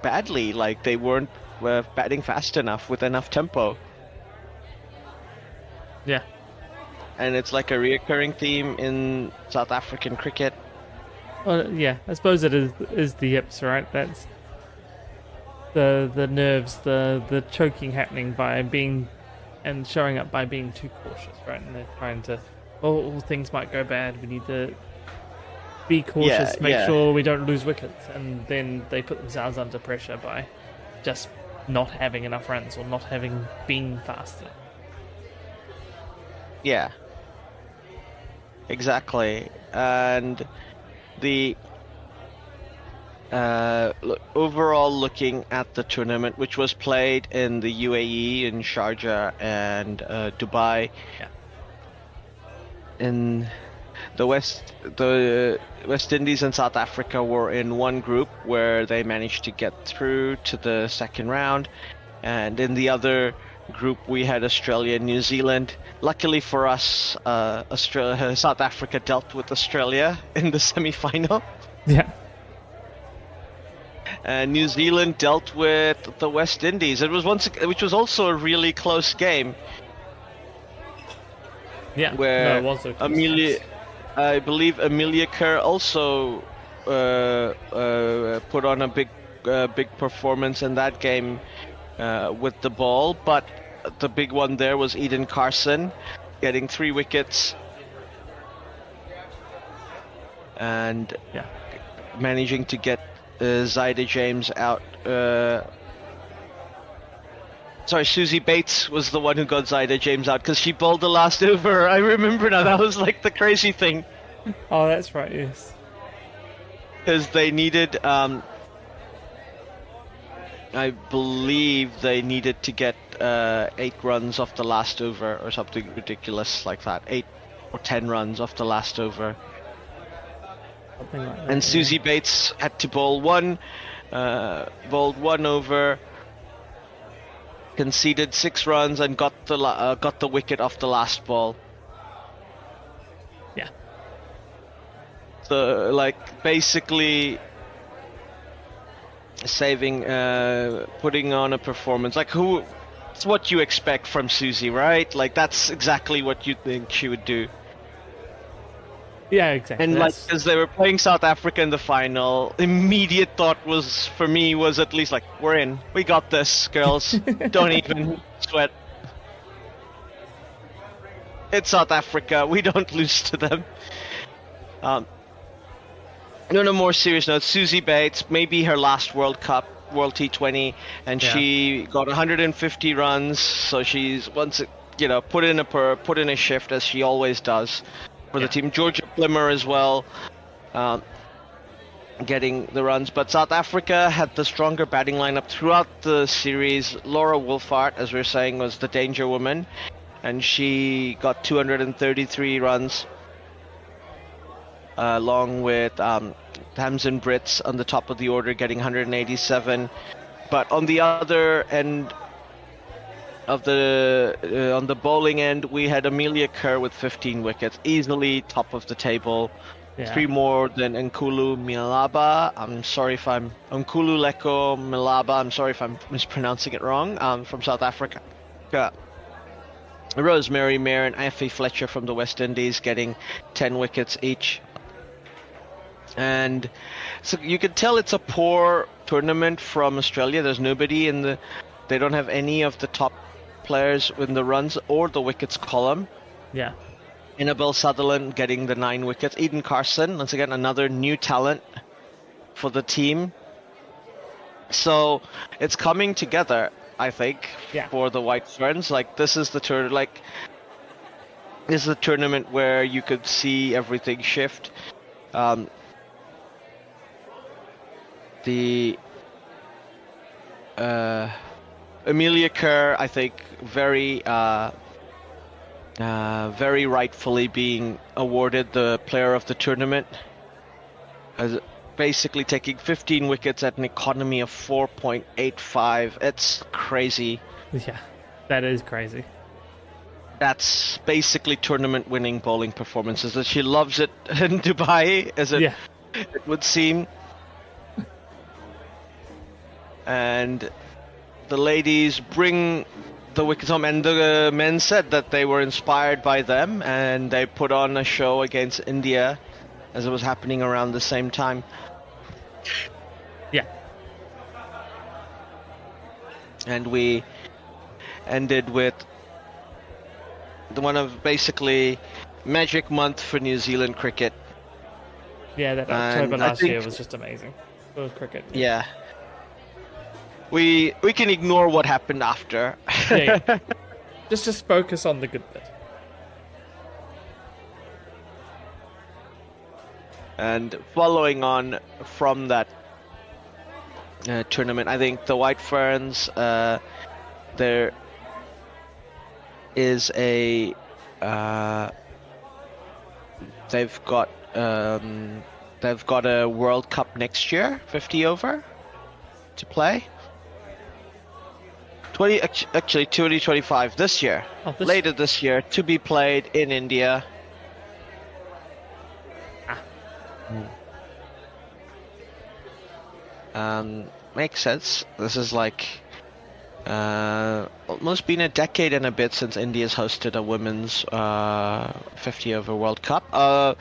badly, like they weren't batting fast enough with enough tempo. Yeah. And it's like a reoccurring theme in South African cricket. Well, yeah, I suppose it is the hips, right? That's the nerves, the choking happening by showing up by being too cautious, right? And they're trying to, all things might go bad. We need to be cautious, make sure we don't lose wickets, and then they put themselves under pressure by just not having enough runs or not having been faster. Yeah. exactly. And the overall looking at the tournament, which was played in the UAE, in Sharjah and Dubai, Yeah. in the West Indies and South Africa were in one group where they managed to get through to the second round, and in the other group we had Australia and New Zealand. Luckily for us, South Africa dealt with Australia in the semi-final. Yeah. And New Zealand dealt with the West Indies. Which was also a really close game. Yeah. Where No, it was a close match. I believe Amelia Kerr also put on a big performance in that game with the ball. But the big one there was Eden Carson getting 3 wickets and Yeah. managing to get Zaida James out. Sorry, Susie Bates was the one who got Zaida James out because she bowled the last over. I remember now. That was like the crazy thing. Oh, that's right. Yes. Because they needed, I believe they needed to get 8 runs off the last over or something ridiculous like that. 8 or 10 runs off the last over. Something like that. And yeah. Susie Bates had to bowl bowled 1 over, conceded 6 runs, and got the wicket off the last ball. Yeah. So, like, basically saving, putting on a performance. Like, it's what you expect from Susie, right? Like, that's exactly what you think she would do. Yeah, exactly. And like, as they were playing South Africa in the final, immediate thought was at least like, we're in. We got this, girls. Don't even sweat. It's South Africa. We don't lose to them. On a more serious note, Susie Bates, maybe her last World T20, and she got 150 runs. So she's put in a shift as she always does for the team. Georgia Plimmer as well, getting the runs. But South Africa had the stronger batting lineup throughout the series. Laura Wolfhard, as we were saying, was the danger woman, and she got 233 runs, along with Tamsin Brits on the top of the order getting 187. But on the other end of on the bowling end, we had Amelia Kerr with 15 wickets, easily top of the table. 3 more than Nkulu Milaba. Nkulu Leko Milaba. I'm sorry if I'm mispronouncing it wrong. From South Africa. Rosemary Mayer and Effie Fletcher from the West Indies getting 10 wickets each. And so you can tell it's a poor tournament from Australia. There's nobody they don't have any of the top players in the runs or the wickets column. Yeah. Annabelle Sutherland getting the 9 wickets. Eden Carson, once again, another new talent for the team. So it's coming together, I think, for the White Ferns. Like, this is the tournament where you could see everything shift. Amelia Kerr, I think, very rightfully being awarded the player of the tournament, as basically taking 15 wickets at an economy of 4.85. It's crazy. Yeah, that is crazy. That's basically tournament-winning bowling performances. That she loves it in Dubai, as it would seem. And the ladies bring the wickets home, and the men said that they were inspired by them, and they put on a show against India as it was happening around the same time. Yeah. And we ended with one of basically magic month for New Zealand cricket. Yeah, that October last year was just amazing for cricket. Yeah. We can ignore what happened after. Just focus on the good bit. And following on from that tournament, I think the White Ferns, there is a they've got a World Cup next year, 50 over, to play. 2025 this year, later this year, to be played in India. Makes sense. This is like almost been a decade and a bit since India's hosted a women's 50 over World Cup.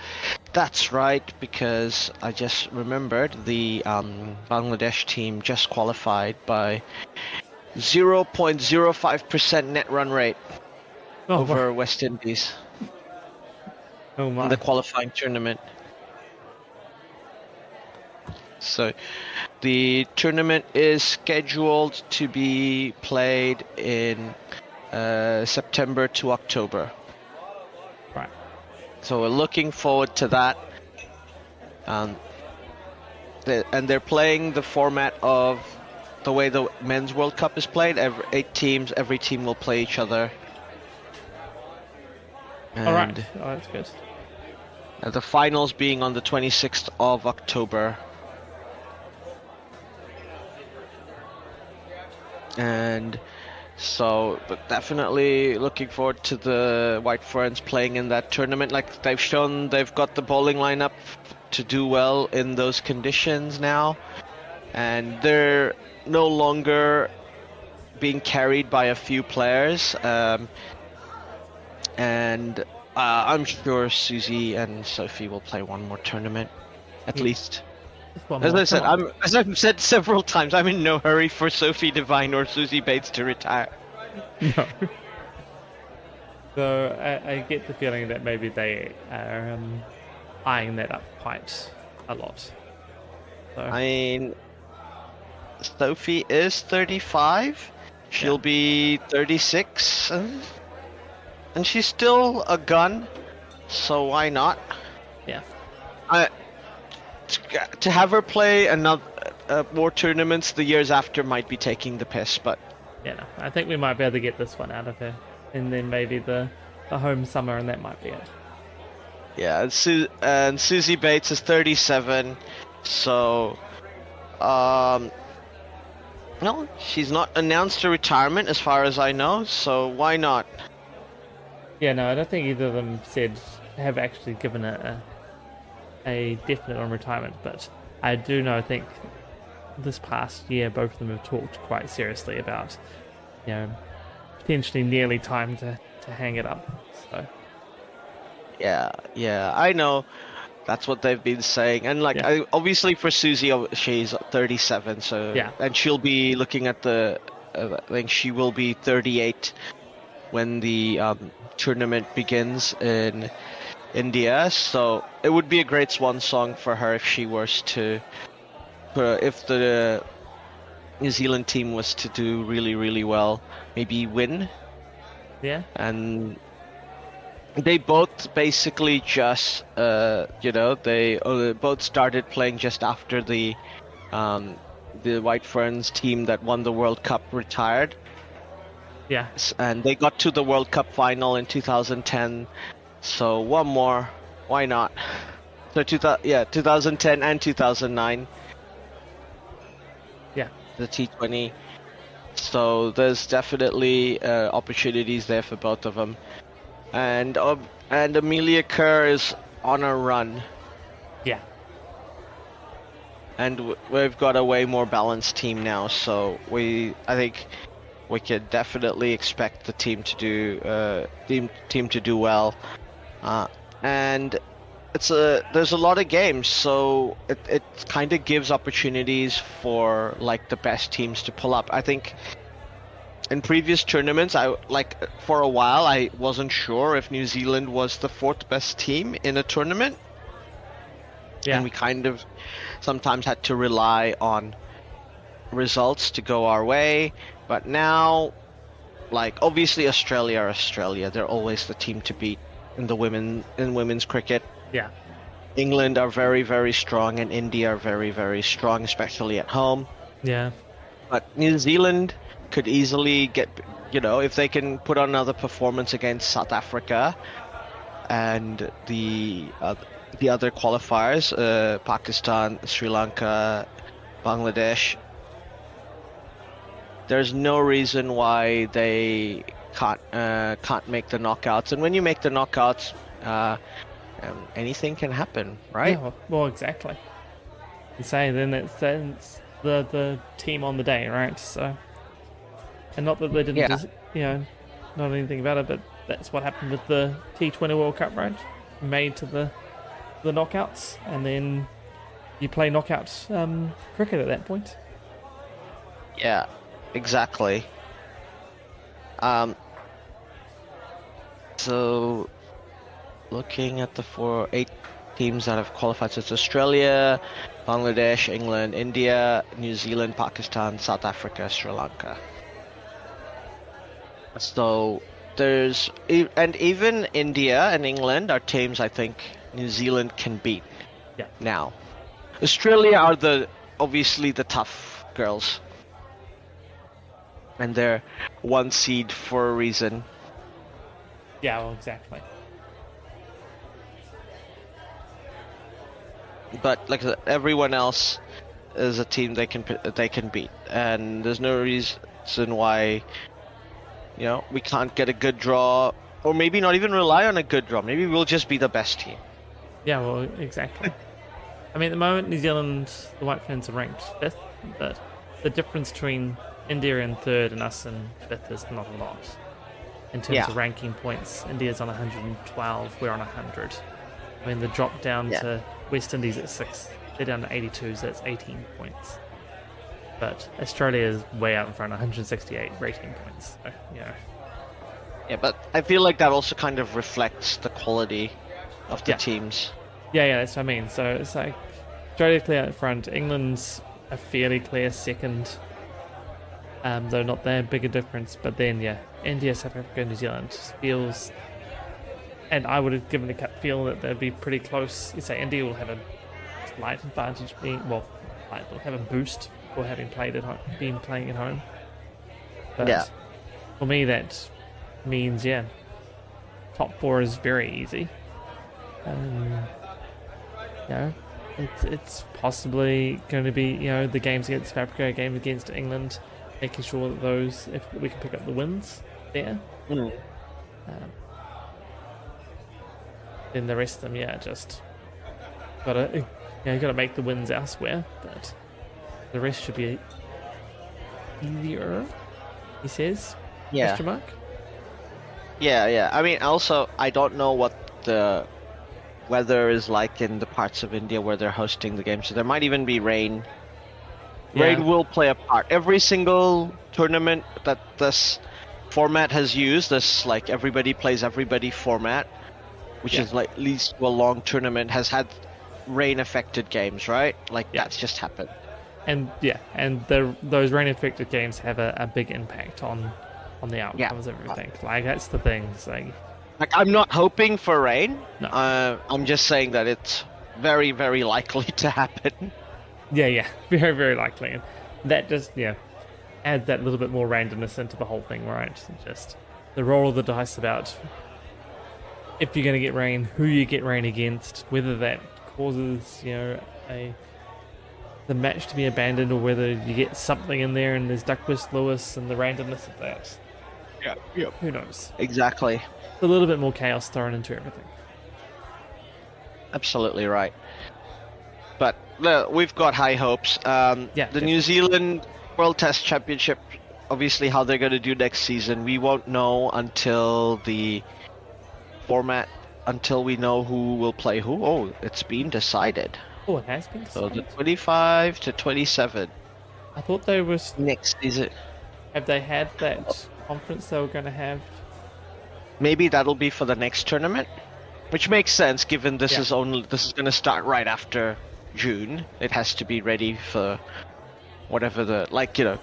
That's right, because I just remembered the Bangladesh team just qualified by 0.05% net run rate over West Indies in the qualifying tournament. So the tournament is scheduled to be played in September to October. Right. So we're looking forward to that. And they're playing the format of the way the Men's World Cup is played. 8 teams, every team will play each other. And all right. Oh, that's good. The finals being on the 26th of October. And so, but definitely looking forward to the White Ferns playing in that tournament. Like they've shown, they've got the bowling lineup to do well in those conditions now, and they're no longer being carried by a few players. And I'm sure Susie and Sophie will play one more tournament, at least. As I've said several times, I'm in no hurry for Sophie Devine or Susie Bates to retire. No. So I get the feeling that maybe they are eyeing that up quite a lot. So. I mean, Sophie is 35. She'll be 36. And she's still a gun, so why not? Yeah. To have her play another more tournaments the years after might be taking the piss, but yeah, no, I think we might be able to get this one out of her, and then maybe the home summer, and that might be it. Yeah, and Susie Bates is 37, so no, she's not announced her retirement as far as I know, so why not? Yeah, no, I don't think either of them have actually given a definite on retirement, but I do know, I think this past year both of them have talked quite seriously about, potentially nearly time to hang it up. So yeah, I know that's what they've been saying, and obviously for Susie, she's 37, so and she'll be looking at I think she will be 38 when the tournament begins in India, so it would be a great swan song for her if she was to, if the New Zealand team was to do really, really well, maybe win. Yeah. And they both basically just, they both started playing just after the White Ferns team that won the World Cup retired. Yeah. And they got to the World Cup final in 2010. So one more, why not? So 2010 and 2009. Yeah. The T20. So there's definitely opportunities there for both of them. And Amelia Kerr is on a run. Yeah. And we've got a way more balanced team now, so I think we could definitely expect the team to do well. And there's a lot of games, so it kind of gives opportunities for like the best teams to pull up. I think in previous tournaments, for a while I wasn't sure if New Zealand was the 4th best team in a tournament. Yeah. And we kind of sometimes had to rely on results to go our way, but now, obviously Australia, they're always the team to beat in women's cricket. Yeah. England are very, very strong, and India are very, very strong, especially at home. Yeah. But New Zealand could easily get, if they can put on another performance against South Africa and the other qualifiers, Pakistan, Sri Lanka, Bangladesh. There's no reason why they can't make the knockouts. And when you make the knockouts, anything can happen, right? Yeah, well, exactly. And say then it's the team on the day, right? So, and not that they didn't, not anything about it, but that's what happened with the T20 World Cup, right? Made to the knockouts, and then you play knockout cricket at that point. Yeah, exactly. So looking at the 8 teams that have qualified, so it's Australia, Bangladesh, England, India, New Zealand, Pakistan, South Africa, Sri Lanka. So and even India and England are teams I think New Zealand can beat. Yeah. Now, Australia are obviously the tough girls, and they're 1 seed for a reason. Yeah, well, exactly. But like everyone else is a team they can beat, and there's no reason why we can't get a good draw, or maybe not even rely on a good draw. Maybe we'll just be the best team. Yeah, well, exactly. I mean, at the moment, New Zealand, the White Ferns are ranked 5th, but the difference between India in 3rd and us in 5th is not a lot. In terms of ranking points, India's on 112, we're on 100. I mean, the drop down to West Indies at 6th, they're down to 82, so that's 18 points. But Australia is way out in front, 168 rating points. So, Yeah, but I feel like that also kind of reflects the quality of the teams. Yeah, that's what I mean. So it's like Australia clear out in front, England's a fairly clear 2nd, though not that big a difference. But then, India, South Africa, New Zealand just feels, and I would have given a gut feel that they'd be pretty close. You say India will have a slight advantage, will have a boost for having been playing at home. But for me, that means top 4 is very easy. It's possibly going to be the games against South Africa, game against England, making sure that those, if we can pick up the wins there. Then the rest of them, just gotta make the wins elsewhere, but the rest should be easier, he says. Question mark? Yeah. I mean, also, I don't know what the weather is like in the parts of India where they're hosting the game, so there might even be rain. Rain will play a part. Every single tournament that this format has used, this like everybody plays everybody format, which is like leads to a long tournament, has had rain affected games, right? Like that's just happened. And those rain affected games have a big impact on the outcomes of everything. Like that's the thing. It's like I'm not hoping for rain. No. I'm just saying that it's very, very likely to happen. Yeah, very, very likely. And that just adds that little bit more randomness into the whole thing, right? Just the roll of the dice about if you're going to get rain, who you get rain against, whether that causes the match to be abandoned, or whether you get something in there and there's Duckworth Lewis and the randomness of that. Yeah. Who knows? Exactly. A little bit more chaos thrown into everything. Absolutely right. But we've got high hopes. The New Zealand World Test Championship, obviously how they're going to do next season, we won't know until the format, until we know who will play who. Oh, it's been decided. Oh, it has been decided? So the 25 to 27. I thought they were... Next season. Have they had that conference they were going to have? Maybe that'll be for the next tournament, which makes sense given this is going to start right after June. It has to be ready for whatever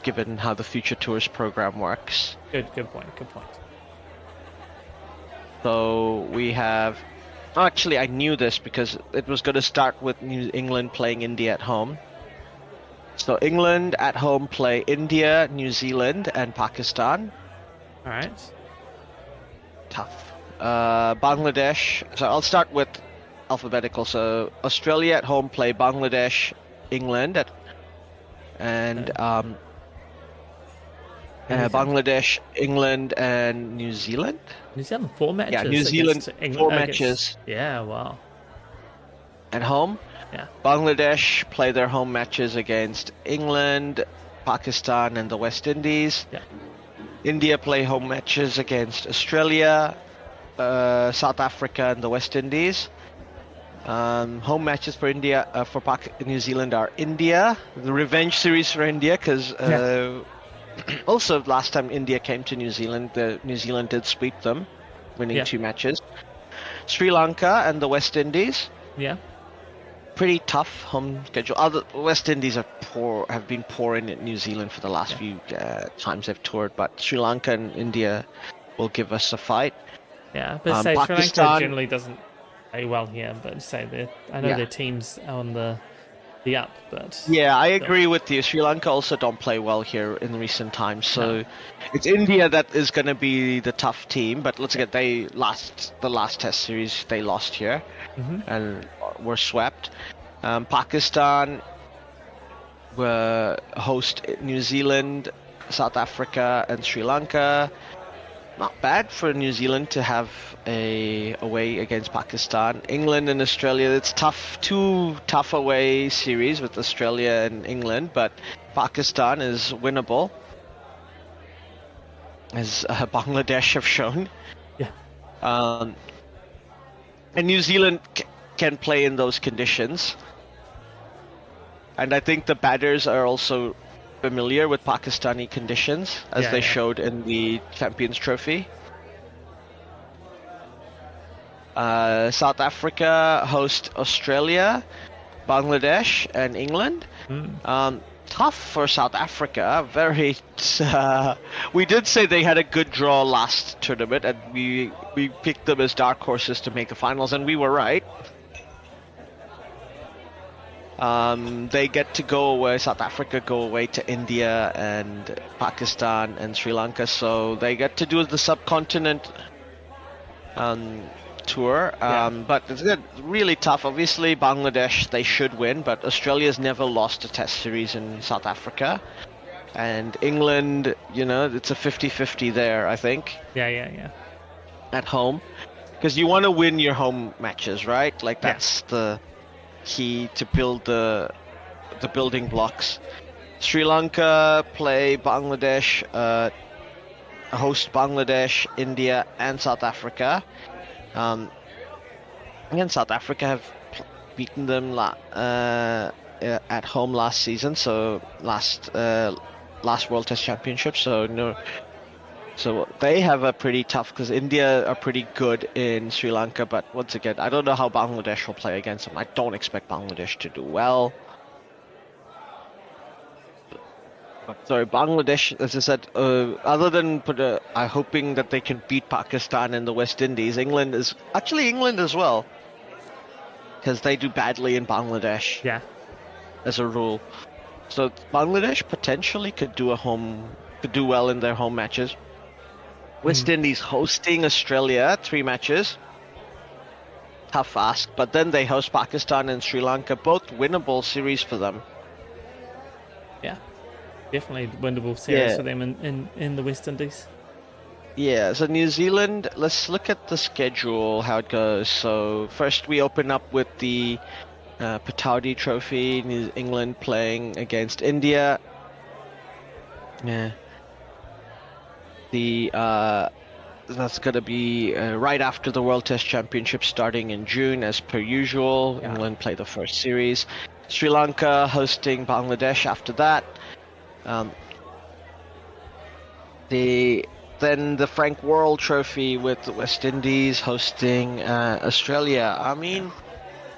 given how the Future Tours program works. Good point. So we have Actually, I knew this because it was going to start with New England playing India at home. So England at home play India, New Zealand, and Pakistan. All right. Tough. Bangladesh. So I'll start with alphabetical. So Australia at home play Bangladesh, England, and Bangladesh, England, and New Zealand. New Zealand 4 matches. Yeah, New Zealand England, 4 matches. Yeah, wow. At home. Yeah. Bangladesh play their home matches against England, Pakistan, and the West Indies. Yeah. India play home matches against Australia, South Africa, and the West Indies. Home matches for India, New Zealand are India, the revenge series for India, because also last time India came to New Zealand, New Zealand did sweep them, winning 2 matches. Sri Lanka and the West Indies. Yeah. Pretty tough home schedule. West Indies have been poor in New Zealand for the last few times they've toured, but Sri Lanka and India will give us a fight. Yeah, but say Sri Lanka generally doesn't play well here, but say I know their team's on the up, but yeah, I agree with you. Sri Lanka also don't play well here in recent times, so it's India that is going to be the tough team. But let's get the last Test series they lost here and were swept. Pakistan host New Zealand, South Africa, and Sri Lanka. Not bad for New Zealand to have a away against Pakistan. England and Australia, it's tough. 2 tough away series with Australia and England, but Pakistan is winnable, as Bangladesh have shown. Yeah. And New Zealand can play in those conditions. And I think the batters are also familiar with Pakistani conditions, as they showed in the Champions Trophy. South Africa host Australia, Bangladesh, and England. Tough for South Africa. Very. We did say they had a good draw last tournament, and we picked them as dark horses to make the finals, and we were right. They get to go away. South Africa go away to India and Pakistan and Sri Lanka, so they get to do the subcontinent tour. But it's good. Really tough. Obviously, Bangladesh, they should win, but Australia's never lost a Test series in South Africa. And England, it's a 50-50 there, I think. Yeah. At home, because you want to win your home matches, right? Like that's the key to build the building blocks. Sri Lanka play Bangladesh, host Bangladesh, India, and South Africa. Again, South Africa have beaten them at home last season, so last World Test Championship. So they have a pretty tough, because India are pretty good in Sri Lanka, but once again, I don't know how Bangladesh will play against them. I don't expect Bangladesh to do well. Sorry, Bangladesh, as I said, other than hoping that they can beat Pakistan and the West Indies, England as well, because they do badly in Bangladesh. Yeah. As a rule. So Bangladesh potentially could do well in their home matches. West Indies hosting Australia, 3 matches. Tough ask, but then they host Pakistan and Sri Lanka, both winnable series for them. Yeah, definitely winnable series for them in the West Indies. Yeah, so New Zealand, let's look at the schedule, how it goes. So first we open up with the Pataudi Trophy, New England playing against India. Yeah. That's going to be right after the World Test Championship starting in June, as per usual. Yeah. England play the first series. Sri Lanka hosting Bangladesh after that. Then the Frank Worrell Trophy with the West Indies hosting Australia. I mean,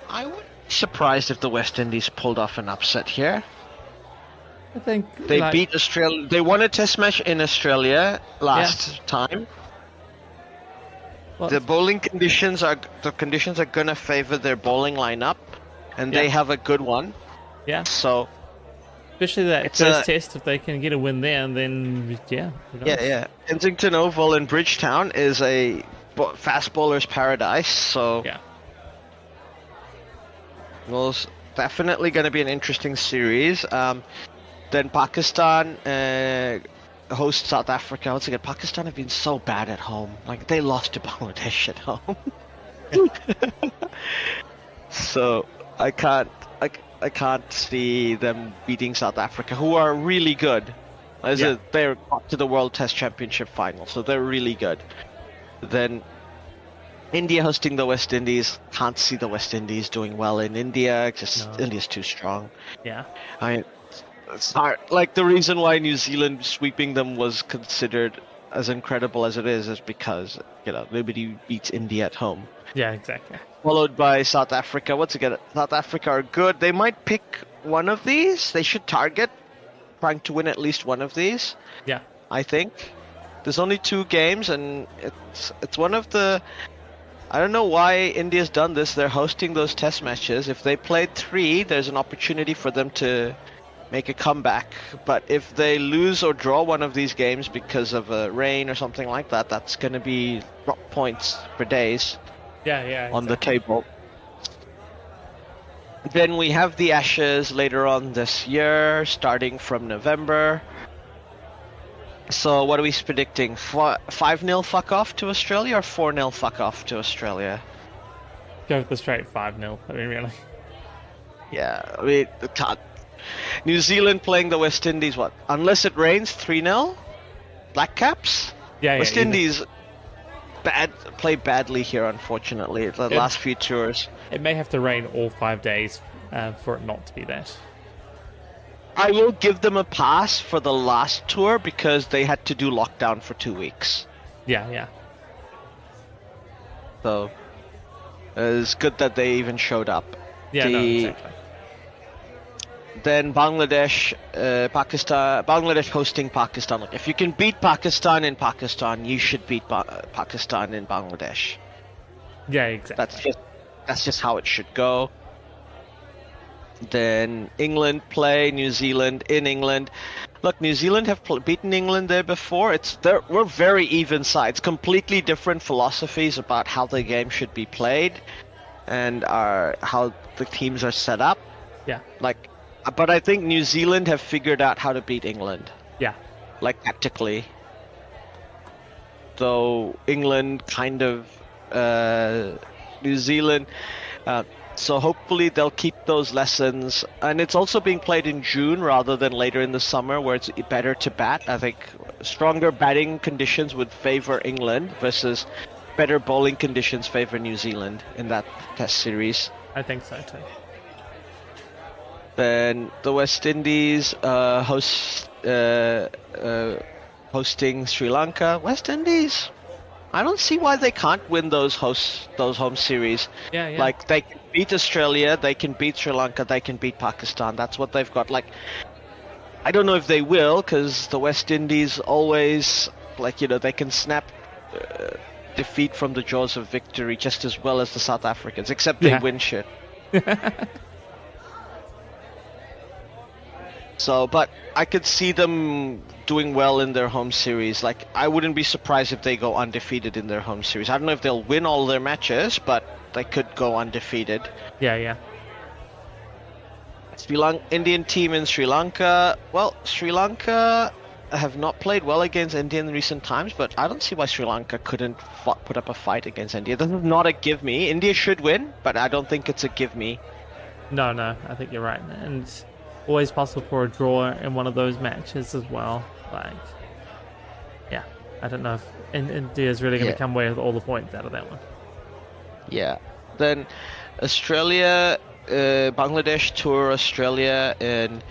I wouldn't be surprised if the West Indies pulled off an upset here. I think they beat Australia. They won a Test match in Australia last time. Well, The conditions are gonna favor their bowling lineup, and they Yeah. have a good one. yeah, So especially that it's first test. If they can get a win there, and then yeah, who knows? yeah. Kensington Oval in Bridgetown is a fast bowler's paradise. So Yeah. well, it's definitely going to be an interesting series. Then Pakistan hosts South Africa. Once again, Pakistan have been so bad at home. Like they lost to Bangladesh at home. So I can't see them beating South Africa, who are really good. They're up to the World Test Championship final, so they're really good. Then India hosting the West Indies. Can't see the West Indies doing well in India. No. India's too strong. Yeah. It's hard. Like the reason why New Zealand sweeping them was considered as incredible as it is because nobody beats India at home. Yeah, exactly. Followed by South Africa. Once again, South Africa are good. They might pick one of these. They should target trying to win at least one of these. Yeah. I think there's only 2 games, and it's one of the. I don't know why India's done this. They're hosting those test matches. If they played 3, there's an opportunity for them to make a comeback. But if they lose or draw one of these games because of a rain or something like that, that's going to be drop points for days Yeah. on the table. Then we have the Ashes later on this year, starting from November. So what are we predicting? 5-0 fuck off to Australia or 4-0 fuck off to Australia? Go with the straight 5-0. I mean, really. Yeah, I mean, New Zealand playing the West Indies, what? Unless it rains, 3-0? Black Caps? Yeah. West Indies play badly here, unfortunately, the last few tours. It may have to rain all 5 days for it not to be that. I will give them a pass for the last tour because they had to do lockdown for 2 weeks. Yeah. So it's good that they even showed up. Yeah, no, exactly. Then Bangladesh, Bangladesh hosting Pakistan. Look, if you can beat Pakistan in Pakistan, you should beat Pakistan in Bangladesh. Yeah, exactly. That's just how it should go. Then England play New Zealand in England. Look, New Zealand have beaten England there before. We're very even sides. Completely different philosophies about how the game should be played, and how the teams are set up. Yeah. But I think New Zealand have figured out how to beat England. Yeah. Tactically. Though England kind of New Zealand. So hopefully they'll keep those lessons. And it's also being played in June rather than later in the summer where it's better to bat. I think stronger batting conditions would favor England versus better bowling conditions favor New Zealand in that test series. I think so too. Then the West Indies hosting Sri Lanka. West Indies, I don't see why they can't win those home series. Yeah. They can beat Australia, they can beat Sri Lanka, they can beat Pakistan. That's what they've got. I don't know if they will, because the West Indies always, they can snap defeat from the jaws of victory just as well as the South Africans, except they win shit. So, but I could see them doing well in their home series. I wouldn't be surprised if they go undefeated in their home series. I don't know if they'll win all their matches, but they could go undefeated. Yeah. Indian team in Sri Lanka. Well, Sri Lanka have not played well against India in recent times, but I don't see why Sri Lanka couldn't put up a fight against India. This is not a give me. India should win, but I don't think it's a give me. No, I think you're right. And it's always possible for a draw in one of those matches as well. I don't know if India's really going to come away with all the points out of that one. Yeah. Then Australia, Bangladesh tour Australia, and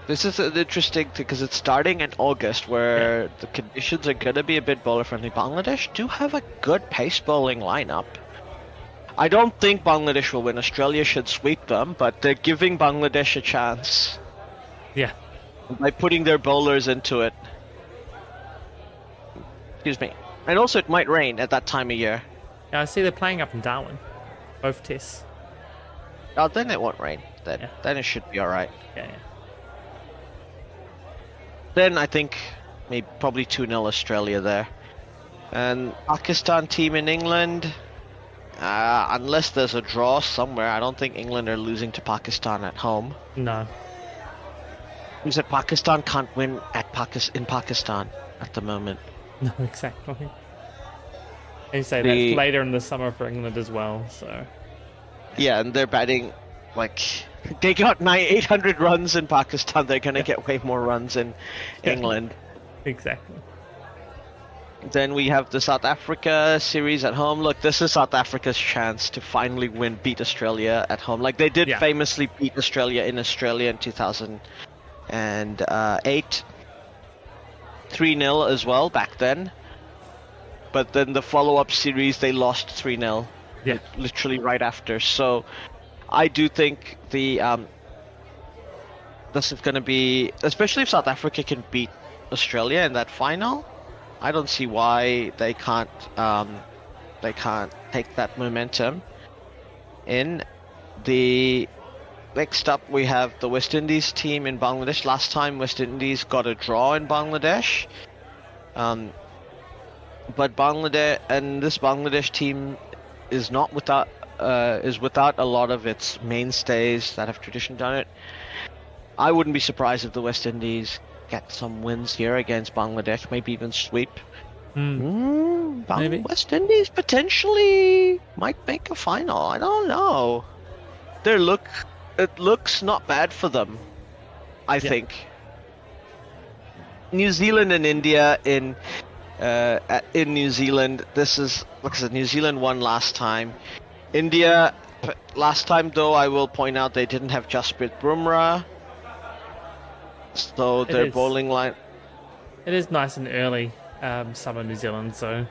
this is an interesting thing because it's starting in August where the conditions are going to be a bit bowler friendly. Bangladesh do have a good pace bowling lineup. I don't think Bangladesh will win. Australia should sweep them, but they're giving Bangladesh a chance. Yeah. By putting their bowlers into it. Excuse me. And also it might rain at that time of year. Yeah, I see they're playing up in Darwin, both tests. Oh, then it won't rain. Yeah. Then it should be alright. Yeah. Then I think maybe probably 2-0 Australia there. And Pakistan team in England, unless there's a draw somewhere, I don't think England are losing to Pakistan at home. No. Because Pakistan can't win in Pakistan at the moment. No, exactly. And you say that's later in the summer for England as well, so... Yeah, and they're batting, like... They got 800 runs in Pakistan, they're gonna get way more runs in England. Exactly. Then we have the South Africa series at home. Look, this is South Africa's chance to finally beat Australia at home. Like, they did famously beat Australia in 2008. 3-0 as well back then. But then the follow-up series, they lost 3-0. Yeah. Literally right after. So I do think this is going to be, especially if South Africa can beat Australia in that final, I don't see why they can't take that momentum. In the next up, we have the West Indies team in Bangladesh. Last time West Indies got a draw in Bangladesh. But this Bangladesh team is not without a lot of its mainstays that have traditionally done it. I wouldn't be surprised if the West Indies get some wins here against Bangladesh, maybe even sweep. Maybe. West Indies potentially might make a final. I don't know. It looks not bad for them, I think. New Zealand and India in New Zealand. This is, like I said, New Zealand won last time. India, last time though, I will point out they didn't have Jasprit Bumrah, so their bowling line. It is nice and early summer New Zealand, so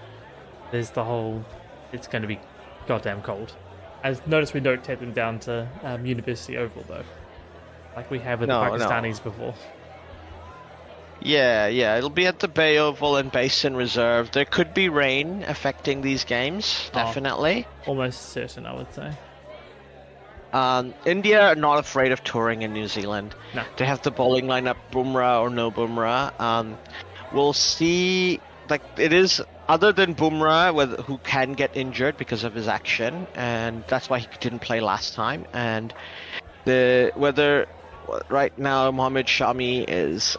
there's the whole. It's going to be goddamn cold. I've noticed we don't take them down to University Oval though, like we have with the Pakistanis before. Yeah, it'll be at the Bay Oval and Basin Reserve. There could be rain affecting these games, definitely. Almost certain, I would say. India are not afraid of touring in New Zealand. No. They have the bowling lineup, Bumrah or no Bumrah. We'll see. Like, it is, other than Bumrah, who can get injured because of his action, and that's why he didn't play last time. And right now, Mohammad Shami is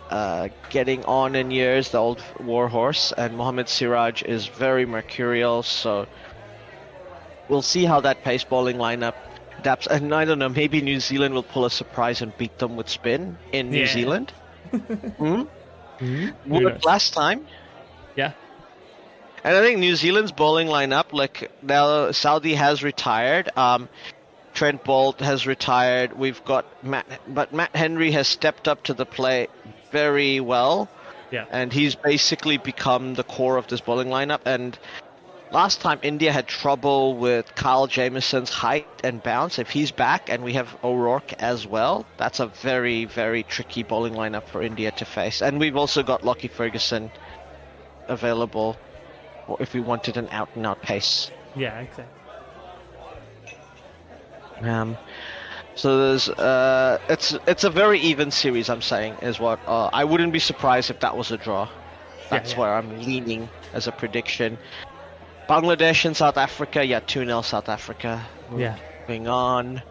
getting on in years, the old warhorse, and Mohammad Siraj is very mercurial, so we'll see how that pace bowling lineup adapts. And I don't know, maybe New Zealand will pull a surprise and beat them with spin in New Zealand. Worked last time. Yeah. And I think New Zealand's bowling lineup, like, now Saudi has retired. Trent Bolt has retired. We've got Matt Henry has stepped up to the plate very well. Yeah. And he's basically become the core of this bowling lineup. And last time India had trouble with Kyle Jamieson's height and bounce. If he's back and we have O'Rourke as well, that's a very, very tricky bowling lineup for India to face. And we've also got Lockie Ferguson available, or if we wanted an out-and-out pace. Yeah, exactly. So there's it's a very even series. I'm saying is what I wouldn't be surprised if that was a draw. That's where I'm leaning as a prediction. Bangladesh and South Africa, 2-0 South Africa. Moving on.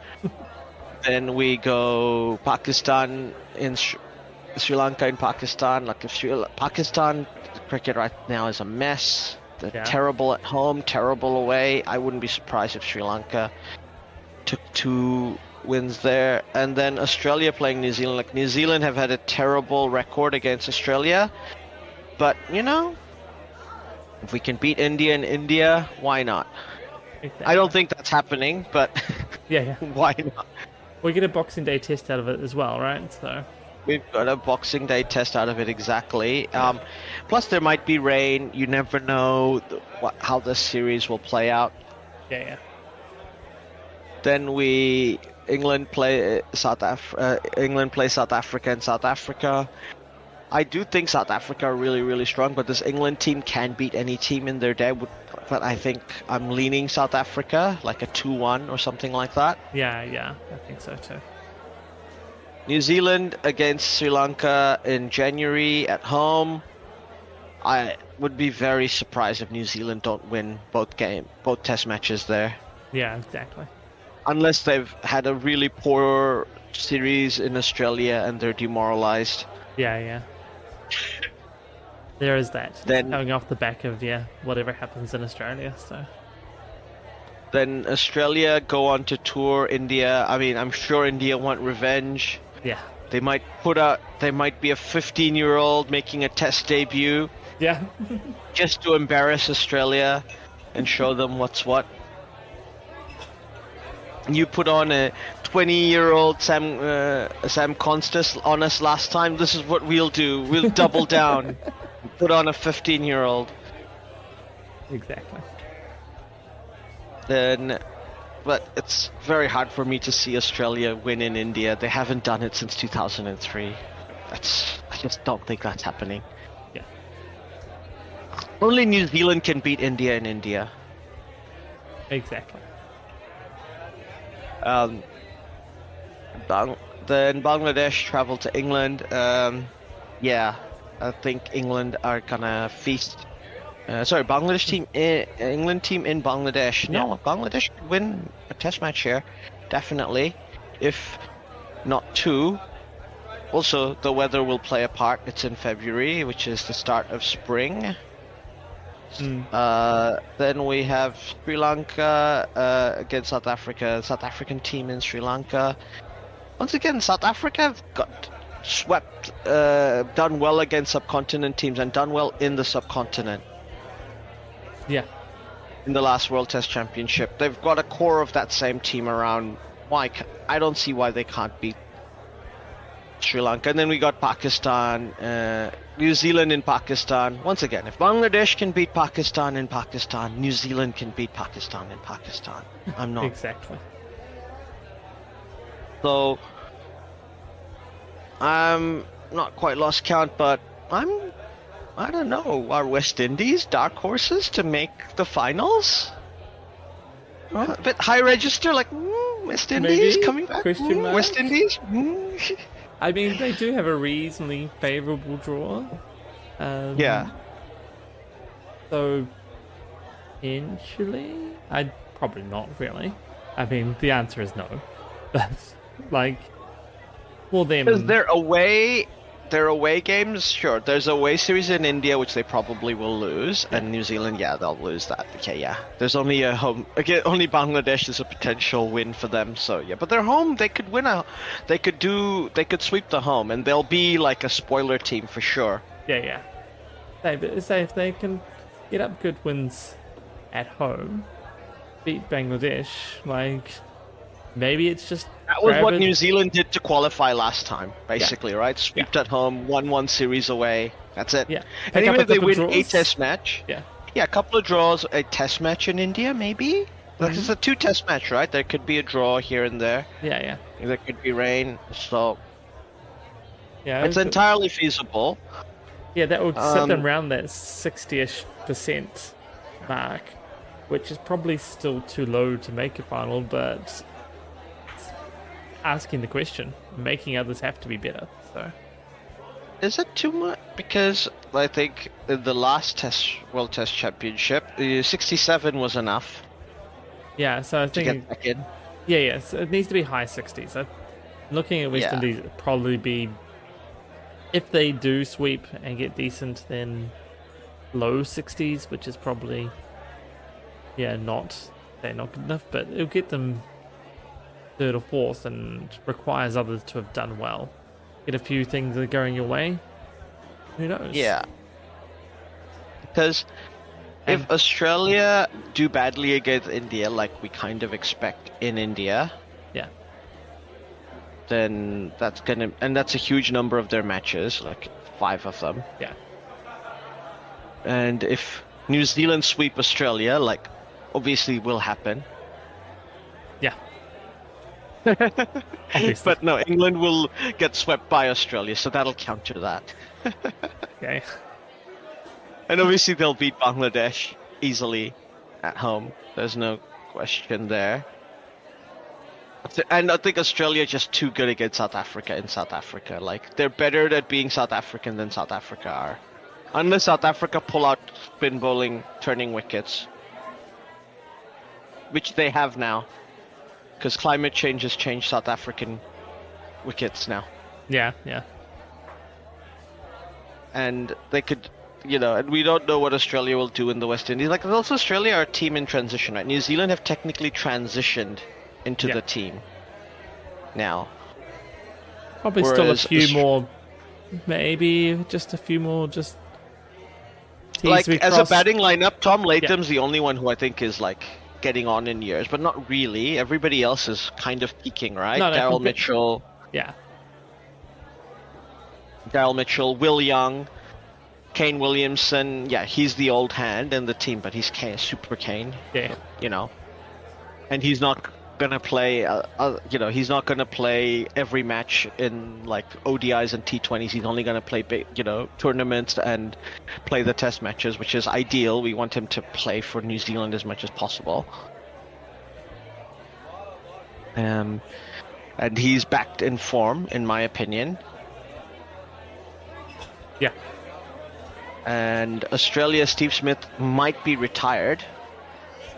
Then we go Pakistan in Sri Lanka in Pakistan. Like, if Pakistan cricket right now is a mess. They're terrible at home, terrible away. I wouldn't be surprised if Sri Lanka took 2 wins there. And then Australia playing New Zealand. Like, New Zealand have had a terrible record against Australia, but if we can beat India in India, why not? Exactly. I don't think that's happening, but why not? We get a Boxing Day test out of it as well, right? So we've got a Boxing Day test out of it, exactly. Plus there might be rain. You never know how this series will play out. Then England play South Africa in South Africa. I do think South Africa are really, really strong, but this England team can beat any team in their day. But I think I'm leaning South Africa, like a 2-1 or something like that. Yeah, I think so too. New Zealand against Sri Lanka in January at home. I would be very surprised if New Zealand don't win both test matches there. Yeah, exactly. Unless they've had a really poor series in Australia and they're demoralized. Yeah. There is that. Then coming off the back of whatever happens in Australia. So then Australia go on to tour India. I mean, I'm sure India want revenge. yeah, They might be a 15-year-old making a test debut yeah, just to embarrass Australia and show them what's what. You put on a 20-year-old Sam Constas on us last time. This is what we'll do. We'll double down. Put on a 15-year-old. exactly. But it's very hard for me to see Australia win in India. They haven't done it since 2003. I just don't think that's happening. Yeah, Only New Zealand can beat India in India. exactly. Then Bangladesh travel to England. Yeah, I think England are gonna feast. Bangladesh team, England team in Bangladesh. No, Yeah. Bangladesh could win a test match here, definitely, if not two. Also, the weather will play a part. It's in February, which is the start of spring. Then we have Sri Lanka against South Africa. South African team in Sri Lanka. Once again, South Africa have got swept, done well against subcontinent teams and done well in the subcontinent. Yeah, In the last World Test Championship, they've got a core of that same team around. I don't see why they can't beat Sri Lanka. And then we got Pakistan, New Zealand in Pakistan. Once again, if Bangladesh can beat Pakistan in Pakistan, New Zealand can beat Pakistan in Pakistan. I'm not. exactly. So I'm not quite lost count, but I don't know. Are West Indies dark horses to make the finals? A bit high register, like West Indies Maybe? coming back. Question mark? West Indies. I mean, they do have a reasonably favourable draw. Yeah. So, potentially, I'd probably not really. I mean, the answer is no. But like, for them, Because their away games, sure. There's a away series in India which they probably will lose, and New Zealand, yeah, they'll lose that. Okay, yeah. There's only a home. Again, only Bangladesh is a potential win for them. So yeah, but they're home. They could win They could sweep the home, and they'll be like a spoiler team for sure. yeah. Say if they can get up good wins at home, beat Bangladesh, like maybe it's just That was grab what it- New Zealand did to qualify last time, basically, right? Swept at home, 1-1 series away. That's it. Yeah. And Pick up even a if they couple win a draws. test match, Yeah. a couple of draws, a test match in India, maybe? Like, it's a 2-test match, right? There could be a draw here and there. Yeah. There could be rain, so Yeah. it's entirely feasible. Yeah, that would sit them Um, around that 60-ish% mark, which is probably still too low to make a final, but asking the question, making others have to be better. So Is it too much? Because I think in the last World Test Championship, 67 was enough yeah, so I to think get back in. yeah, so it needs to be high 60s. So looking at West Yeah. Indies, it'd probably be, if they do sweep and get decent, then low 60s, which is probably not good enough, but it'll get them third or fourth and requires others to have done well. Get a few things that are going your way. Who knows? Yeah. Because if And- Australia do badly against India, like we kind of expect in India, Yeah. then that's a huge number of their matches, like 5 of them. Yeah. And if New Zealand sweep Australia, like obviously will happen, Yeah. Obviously. But no, England will get swept by Australia, so that'll counter that. Okay. And obviously they'll beat Bangladesh easily at home. There's no question there. And I think Australia is just too good against South Africa in South Africa. Like, they're better at being South African than South Africa are. Unless South Africa pull out spin bowling, turning wickets. Which they have now. Because climate change has changed South African wickets now. Yeah, yeah. And they could, and we don't know what Australia will do in the West Indies. Like, also Australia are a team in transition, right? New Zealand have technically transitioned into the team now. Probably still a few more, maybe just a few more, just like as crossed. A batting lineup, Tom Latham's the only one who I think is like getting on in years, but not really. Everybody else is kind of peaking, right? No, Daryl Mitchell. Yeah. Daryl Mitchell, Will Young, Kane Williamson. Yeah, he's the old hand in the team, but he's Super Kane. Yeah. And he's not gonna play. He's not gonna play every match in like ODIs and T20s. He's only gonna play big, tournaments and play the test matches, which is ideal. We want him to play for New Zealand as much as possible. And he's back in form, in my opinion. Yeah. And Australia, Steve Smith might be retired.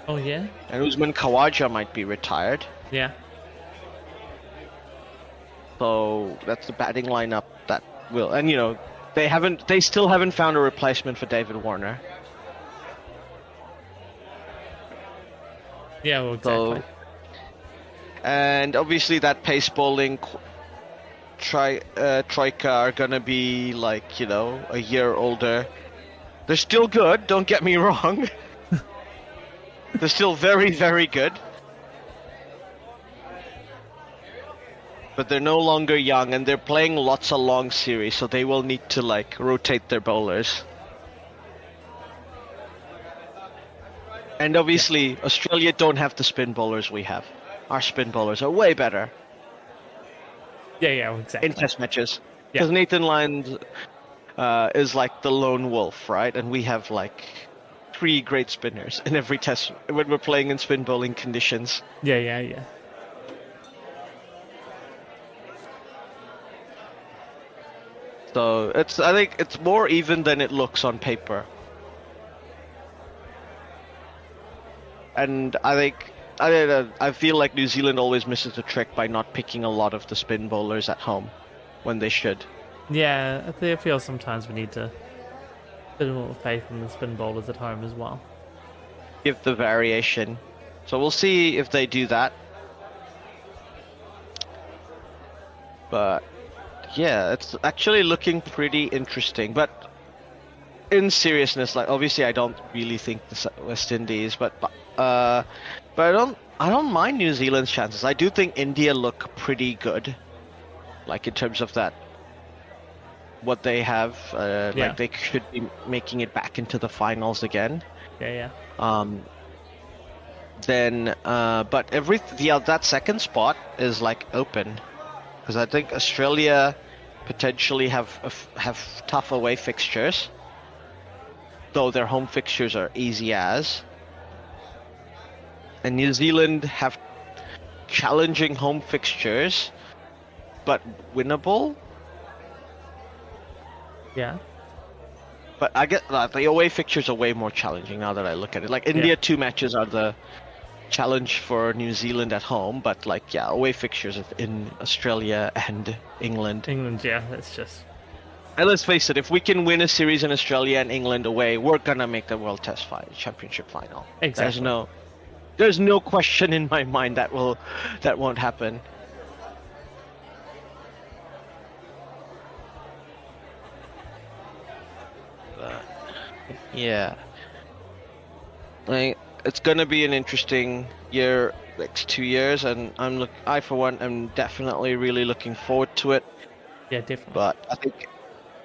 Oh yeah. And Usman Khawaja might be retired. Yeah. So that's the batting lineup that will, and they still haven't found a replacement for David Warner. Yeah, well, exactly. And obviously that pace bowling troika are gonna be like, a year older. They're still good, don't get me wrong. They're still very, very good. But they're no longer young, and they're playing lots of long series, so they will need to like rotate their bowlers. And obviously, Australia don't have the spin bowlers we have. Our spin bowlers are way better. Yeah, exactly. In test matches. Because Nathan Lyons is like the lone wolf, right? And we have like 3 great spinners in every test when we're playing in spin bowling conditions. Yeah. So I think it's more even than it looks on paper. And I feel like New Zealand always misses the trick by not picking a lot of the spin bowlers at home when they should. Yeah, I feel sometimes we need to put a little faith in the spin bowlers at home as well. Give the variation. So we'll see if they do that. But yeah, it's actually looking pretty interesting. But in seriousness, like obviously I don't really think the West Indies, but I don't mind New Zealand's chances. I do think India look pretty good, like in terms of that. What they have, like they should be making it back into the finals again. Yeah. But that second spot is like open, because I think Australia potentially have tough away fixtures, though their home fixtures are easy as. And New Zealand have challenging home fixtures, but winnable. Yeah. But I get that the away fixtures are way more challenging now that I look at it. Like India, 2 matches are the challenge for New Zealand at home, but like away fixtures in Australia and England. That's just. And let's face it, if we can win a series in Australia and England away, we're gonna make the World Test Championship final. Exactly. There's no question in my mind that won't happen. Yeah. It's gonna be an interesting year, next 2 years, and I for one am definitely really looking forward to it. Yeah, definitely. But I think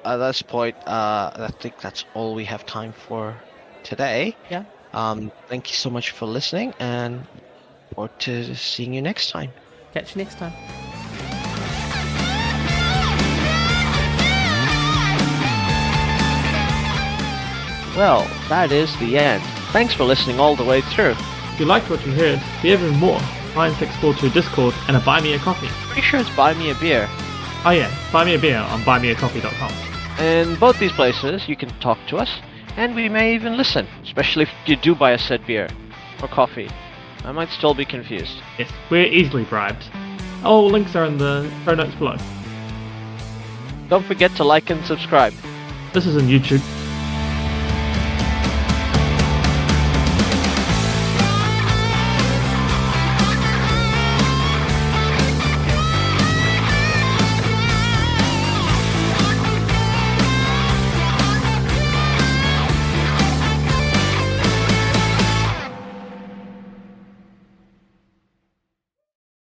at this point, I think that's all we have time for today. Yeah. Thank you so much for listening, and look forward to seeing you next time. Catch you next time. Well, that is the end. Thanks for listening all the way through. If you liked what you heard, we have even more. 9642 Discord and a Buy Me a Coffee. Pretty sure it's Buy Me a Beer. Oh yeah, buy me a beer on buymeacoffee.com. In both these places, you can talk to us, and we may even listen, especially if you do buy a said beer or coffee. I might still be confused. Yes, we're easily bribed. All links are in the show notes below. Don't forget to like and subscribe. This is on YouTube.